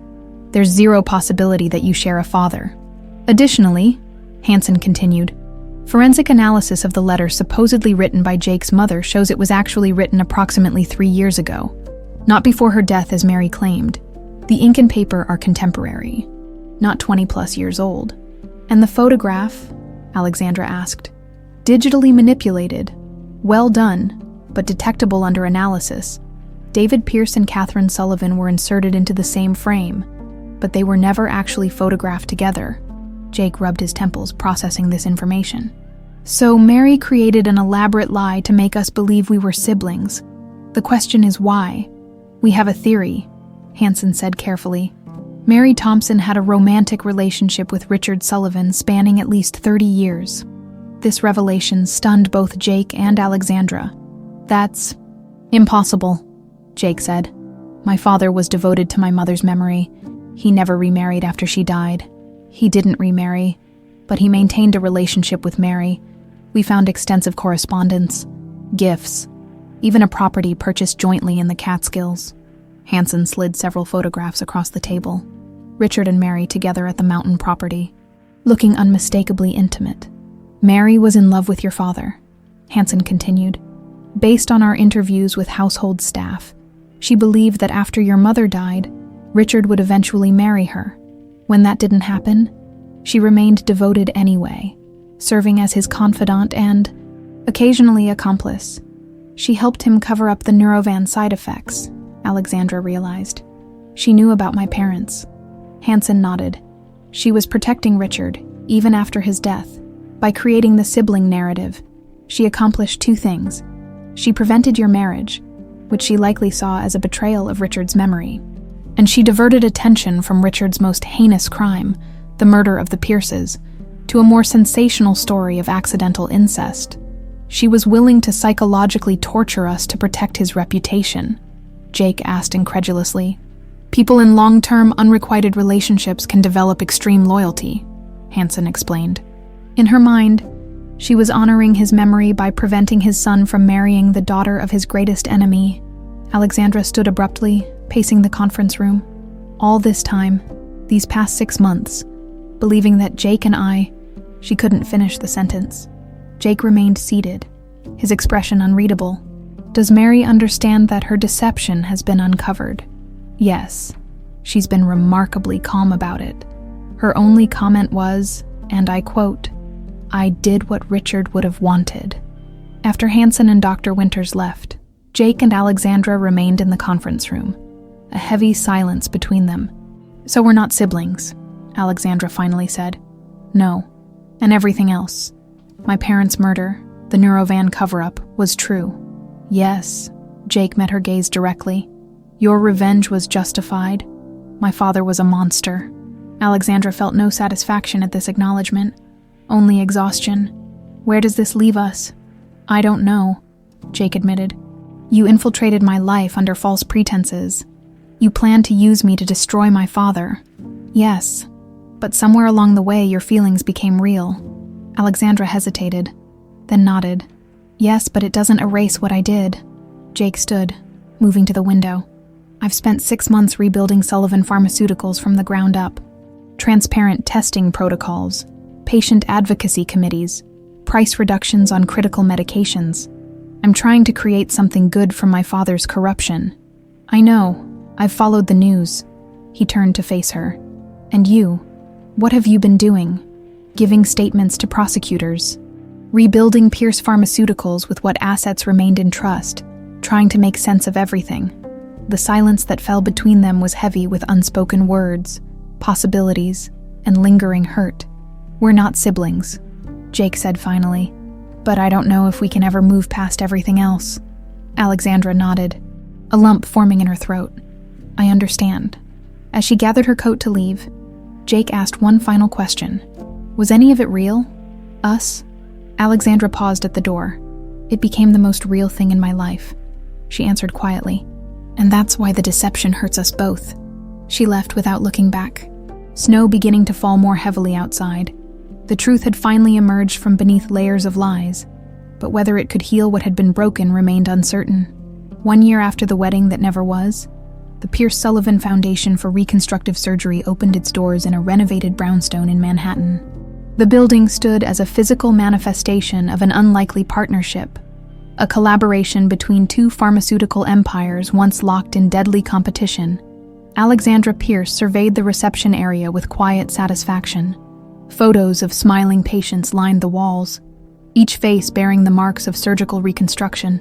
There's zero possibility that you share a father. Additionally," Hansen continued, "forensic analysis of the letter supposedly written by Jake's mother shows it was actually written approximately 3 years ago, not before her death as Mary claimed. The ink and paper are contemporary, not 20-plus years old. And the photograph?" Alexandra asked. "Digitally manipulated. Well done, but detectable under analysis. David Pierce and Catherine Sullivan were inserted into the same frame, but they were never actually photographed together." Jake rubbed his temples, processing this information. "So Mary created an elaborate lie to make us believe we were siblings. The question is why?" "We have a theory," Hansen said carefully. "Mary Thompson had a romantic relationship with Richard Sullivan spanning at least 30 years. This revelation stunned both Jake and Alexandra. "That's impossible," Jake said. "My father was devoted to my mother's memory. He never remarried after she died." "He didn't remarry, but he maintained a relationship with Mary. We found extensive correspondence. gifts, even a property purchased jointly in the Catskills. Hanson slid several photographs across the table. Richard and Mary together at the mountain property, looking unmistakably intimate. Mary was in love with your father, Hanson continued. Based on our interviews with household staff, she believed that after your mother died, Richard would eventually marry her. When that didn't happen, she remained devoted anyway, serving as his confidant and, occasionally, accomplice. She helped him cover up the Neurovan side effects, Alexandra realized. She knew about my parents. Hanson nodded. She was protecting Richard, even after his death. By creating the sibling narrative, she accomplished two things. She prevented your marriage, which she likely saw as a betrayal of Richard's memory, and she diverted attention from Richard's most heinous crime, the murder of the Pierces, to a more sensational story of accidental incest. She was willing to psychologically torture us to protect his reputation, Jake asked incredulously. People in long-term, unrequited relationships can develop extreme loyalty, Hanson explained. In her mind, she was honoring his memory by preventing his son from marrying the daughter of his greatest enemy. Alexandra stood abruptly, pacing the conference room. All this time, these past 6 months, believing that Jake and she couldn't finish the sentence. Jake remained seated, his expression unreadable. Does Mary understand that her deception has been uncovered? Yes. She's been remarkably calm about it. Her only comment was, and I quote, "I did what Richard would have wanted." After Hanson and Dr. Winters left, Jake and Alexandra remained in the conference room, a heavy silence between them. "So we're not siblings," Alexandra finally said. "No. And everything else. My parents' murder, the Neurovan cover-up, was true." "Yes." Jake met her gaze directly. "Your revenge was justified. My father was a monster." Alexandra felt no satisfaction at this acknowledgement, only exhaustion. "Where does this leave us?" "I don't know," Jake admitted. "You infiltrated my life under false pretenses. You planned to use me to destroy my father." "Yes, but somewhere along the way your feelings became real." Alexandra hesitated, then nodded. "Yes, but it doesn't erase what I did." Jake stood, moving to the window. "I've spent 6 months rebuilding Sullivan Pharmaceuticals from the ground up. Transparent testing protocols, patient advocacy committees, price reductions on critical medications. I'm trying to create something good from my father's corruption. I know, I've followed the news." He turned to face her. "And you? What have you been doing? Giving statements to prosecutors, rebuilding Pierce Pharmaceuticals with what assets remained in trust, trying to make sense of everything." The silence that fell between them was heavy with unspoken words, possibilities, and lingering hurt. "We're not siblings," Jake said finally, "but I don't know if we can ever move past everything else." Alexandra nodded, a lump forming in her throat. "I understand." As she gathered her coat to leave, Jake asked one final question. "Was any of it real? Us?" Alexandra paused at the door. "It became the most real thing in my life," she answered quietly. "And that's why the deception hurts us both." She left without looking back. Snow beginning to fall more heavily outside. The truth had finally emerged from beneath layers of lies, but whether it could heal what had been broken remained uncertain. 1 year after the wedding that never was, the Pierce Sullivan Foundation for Reconstructive Surgery opened its doors in a renovated brownstone in Manhattan. The building stood as a physical manifestation of an unlikely partnership, a collaboration between two pharmaceutical empires once locked in deadly competition. Alexandra Pierce surveyed the reception area with quiet satisfaction. Photos of smiling patients lined the walls, each face bearing the marks of surgical reconstruction.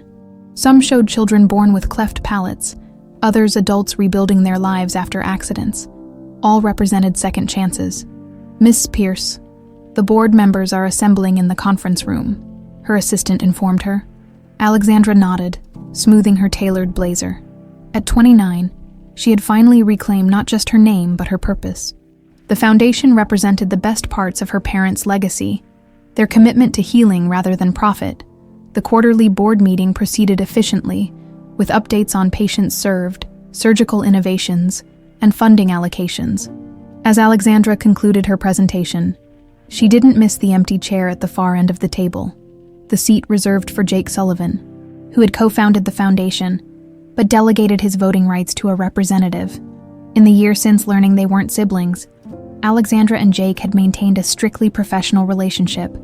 Some showed children born with cleft palates, others adults rebuilding their lives after accidents. All represented second chances. "Miss Pierce, the board members are assembling in the conference room," her assistant informed her. Alexandra nodded, smoothing her tailored blazer. At 29, she had finally reclaimed not just her name, but her purpose. The foundation represented the best parts of her parents' legacy, their commitment to healing rather than profit. The quarterly board meeting proceeded efficiently, with updates on patients served, surgical innovations, and funding allocations. As Alexandra concluded her presentation, she didn't miss the empty chair at the far end of the table, the seat reserved for Jake Sullivan. who had co-founded the foundation, but delegated his voting rights to a representative. In the year since learning they weren't siblings, Alexandra and Jake had maintained a strictly professional relationship,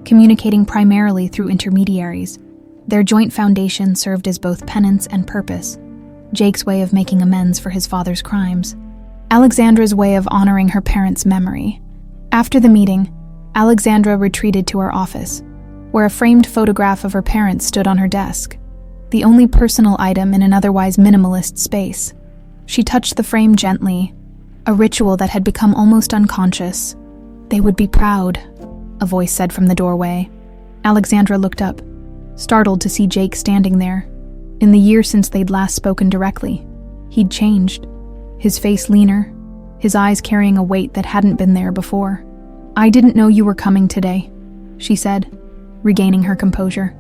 communicating primarily through intermediaries. Their joint foundation served as both penance and purpose, Jake's way of making amends for his father's crimes, Alexandra's way of honoring her parents' memory. After the meeting, Alexandra retreated to her office, where a framed photograph of her parents stood on her desk, the only personal item in an otherwise minimalist space. She touched the frame gently, a ritual that had become almost unconscious. "They would be proud," a voice said from the doorway. Alexandra looked up, startled to see Jake standing there. In the year since they'd last spoken directly, he'd changed, his face leaner, his eyes carrying a weight that hadn't been there before. "I didn't know you were coming today," she said, regaining her composure.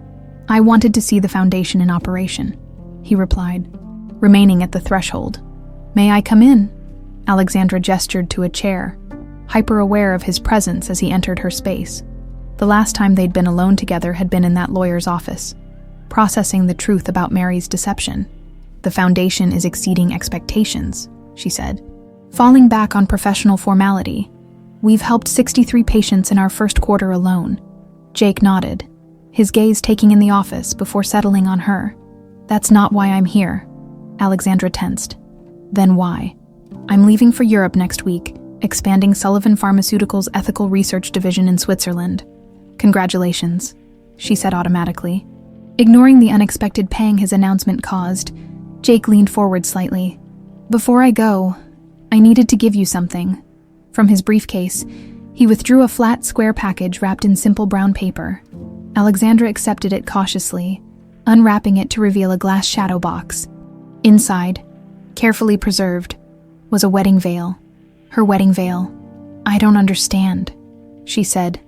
"I wanted to see the foundation in operation," he replied, remaining at the threshold. "May I come in?" Alexandra gestured to a chair, hyper-aware of his presence as he entered her space. The last time they'd been alone together had been in that lawyer's office, processing the truth about Mary's deception. "The foundation is exceeding expectations," she said. "Falling back on professional formality, we've helped 63 patients in our first quarter alone." Jake nodded, his gaze taking in the office before settling on her. "That's not why I'm here." Alexandra tensed. "Then why?" "I'm leaving for Europe next week, expanding Sullivan Pharmaceuticals' ethical research division in Switzerland." "Congratulations," she said automatically. Ignoring the unexpected pang his announcement caused, Jake leaned forward slightly. "Before I go, I needed to give you something." From his briefcase, he withdrew a flat, square package wrapped in simple brown paper. Alexandra accepted it cautiously, unwrapping it to reveal a glass shadow box. Inside, carefully preserved, was a wedding veil. Her wedding veil. "I don't understand," she said,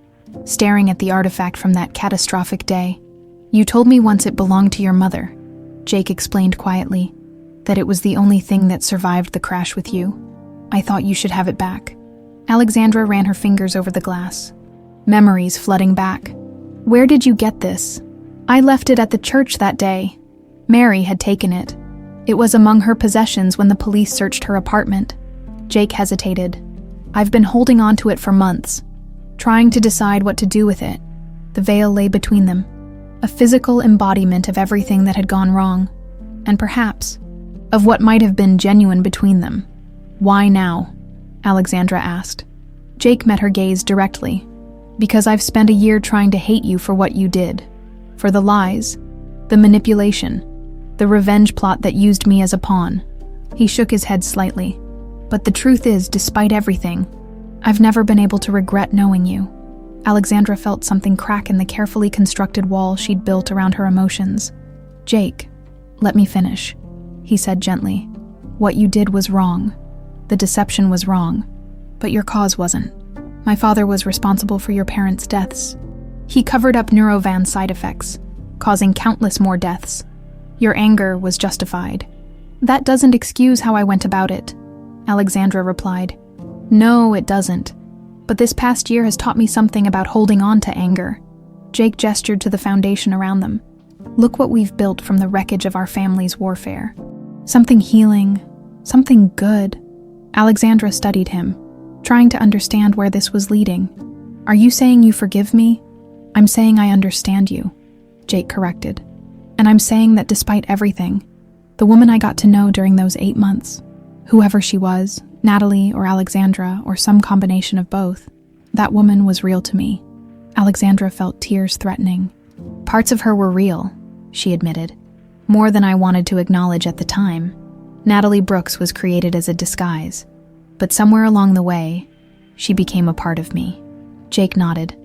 staring at the artifact from that catastrophic day. "You told me once it belonged to your mother," Jake explained quietly, "that it was the only thing that survived the crash with you. I thought you should have it back." Alexandra ran her fingers over the glass, memories flooding back. "Where did you get this?" "I left it at the church that day. Mary had taken it. It was among her possessions when the police searched her apartment." Jake hesitated. "I've been holding on to it for months, trying to decide what to do with it." The veil lay between them, a physical embodiment of everything that had gone wrong, and perhaps of what might have been genuine between them. "Why now?" Alexandra asked. Jake met her gaze directly. "Because I've spent a year trying to hate you for what you did. For the lies, the manipulation, the revenge plot that used me as a pawn." He shook his head slightly. "But the truth is, despite everything, I've never been able to regret knowing you." Alexandra felt something crack in the carefully constructed wall she'd built around her emotions. "Jake, let me finish," he said gently. "What you did was wrong. The deception was wrong. But your cause wasn't. My father was responsible for your parents' deaths. He covered up Neurovan side effects, causing countless more deaths. Your anger was justified." "That doesn't excuse how I went about it," Alexandra replied. "No, it doesn't. But this past year has taught me something about holding on to anger." Jake gestured to the foundation around them. "Look what we've built from the wreckage of our family's warfare. Something healing, something good." Alexandra studied him, trying to understand where this was leading. "Are you saying you forgive me?" "I'm saying I understand you," Jake corrected. "And I'm saying that despite everything, the woman I got to know during those 8 months, whoever she was, Natalie or Alexandra or some combination of both, that woman was real to me." Alexandra felt tears threatening. "Parts of her were real," she admitted. "More than I wanted to acknowledge at the time. Natalie Brooks was created as a disguise, but somewhere along the way, she became a part of me." Jake nodded,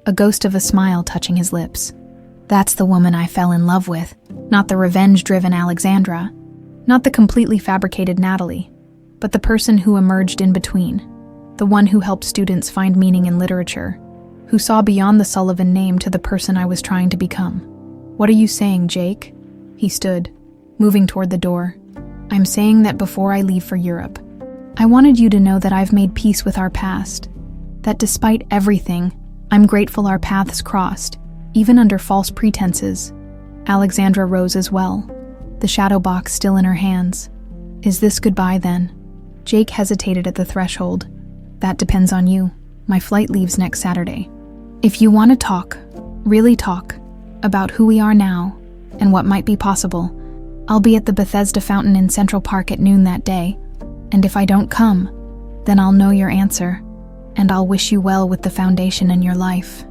a ghost of a smile touching his lips. "That's the woman I fell in love with, not the revenge-driven Alexandra, not the completely fabricated Natalie, but the person who emerged in between, the one who helped students find meaning in literature, who saw beyond the Sullivan name to the person I was trying to become." "What are you saying, Jake?" He stood, moving toward the door. "I'm saying that before I leave for Europe, I wanted you to know that I've made peace with our past, that despite everything, I'm grateful our paths crossed, even under false pretenses. Alexandra rose as well, the shadow box still in her hands. Is this goodbye then? Jake hesitated at the threshold. That depends on you. My flight leaves next Saturday. If you want to talk, really talk, about who we are now and what might be possible, I'll be at the Bethesda Fountain in Central Park at noon that day, and if I don't come, then I'll know your answer, and I'll wish you well with the foundation in your life.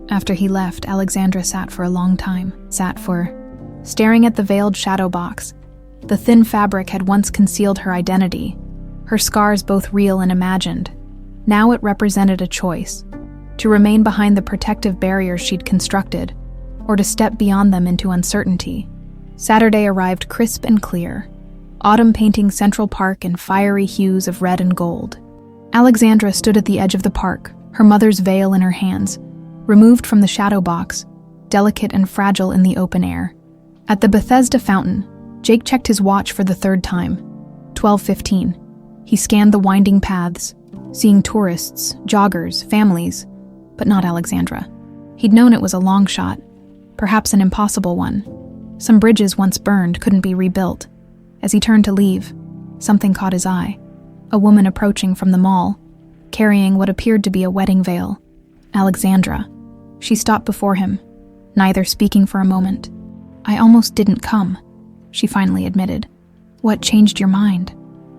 After he left, Alexandra sat for a long time, staring at the veiled shadow box. The thin fabric had once concealed her identity, her scars both real and imagined. Now it represented a choice, to remain behind the protective barriers she'd constructed, or to step beyond them into uncertainty. Saturday arrived crisp and clear, autumn painting Central Park in fiery hues of red and gold. Alexandra stood at the edge of the park, her mother's veil in her hands, removed from the shadow box, delicate and fragile in the open air. At the Bethesda Fountain, Jake checked his watch for the third time. 12:15. He scanned the winding paths, seeing tourists, joggers, families, but not Alexandra. He'd known it was a long shot, perhaps an impossible one. Some bridges once burned couldn't be rebuilt. As he turned to leave, something caught his eye. A woman approaching from the mall, carrying what appeared to be a wedding veil. Alexandra. She stopped before him, neither speaking for a moment. I almost didn't come, she finally admitted. What changed your mind?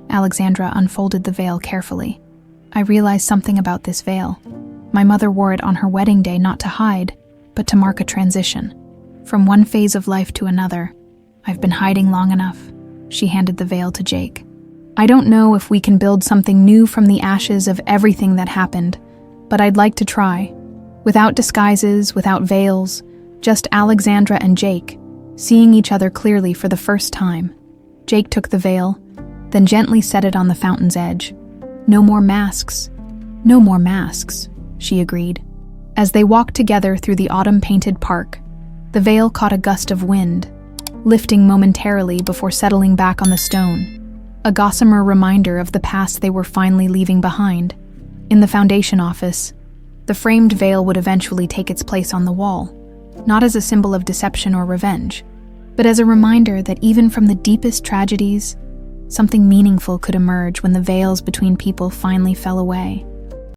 Alexandra unfolded the veil carefully. I realized something about this veil. My mother wore it on her wedding day not to hide, but to mark a transition. From one phase of life to another. I've been hiding long enough. She handed the veil to Jake. I don't know if we can build something new from the ashes of everything that happened, but I'd like to try. Without disguises, without veils, just Alexandra and Jake, seeing each other clearly for the first time. Jake took the veil, then gently set it on the fountain's edge. No more masks. No more masks, she agreed. As they walked together through the autumn-painted park, the veil caught a gust of wind, lifting momentarily before settling back on the stone, a gossamer reminder of the past they were finally leaving behind. In the foundation office, the framed veil would eventually take its place on the wall, not as a symbol of deception or revenge, but as a reminder that even from the deepest tragedies, something meaningful could emerge when the veils between people finally fell away.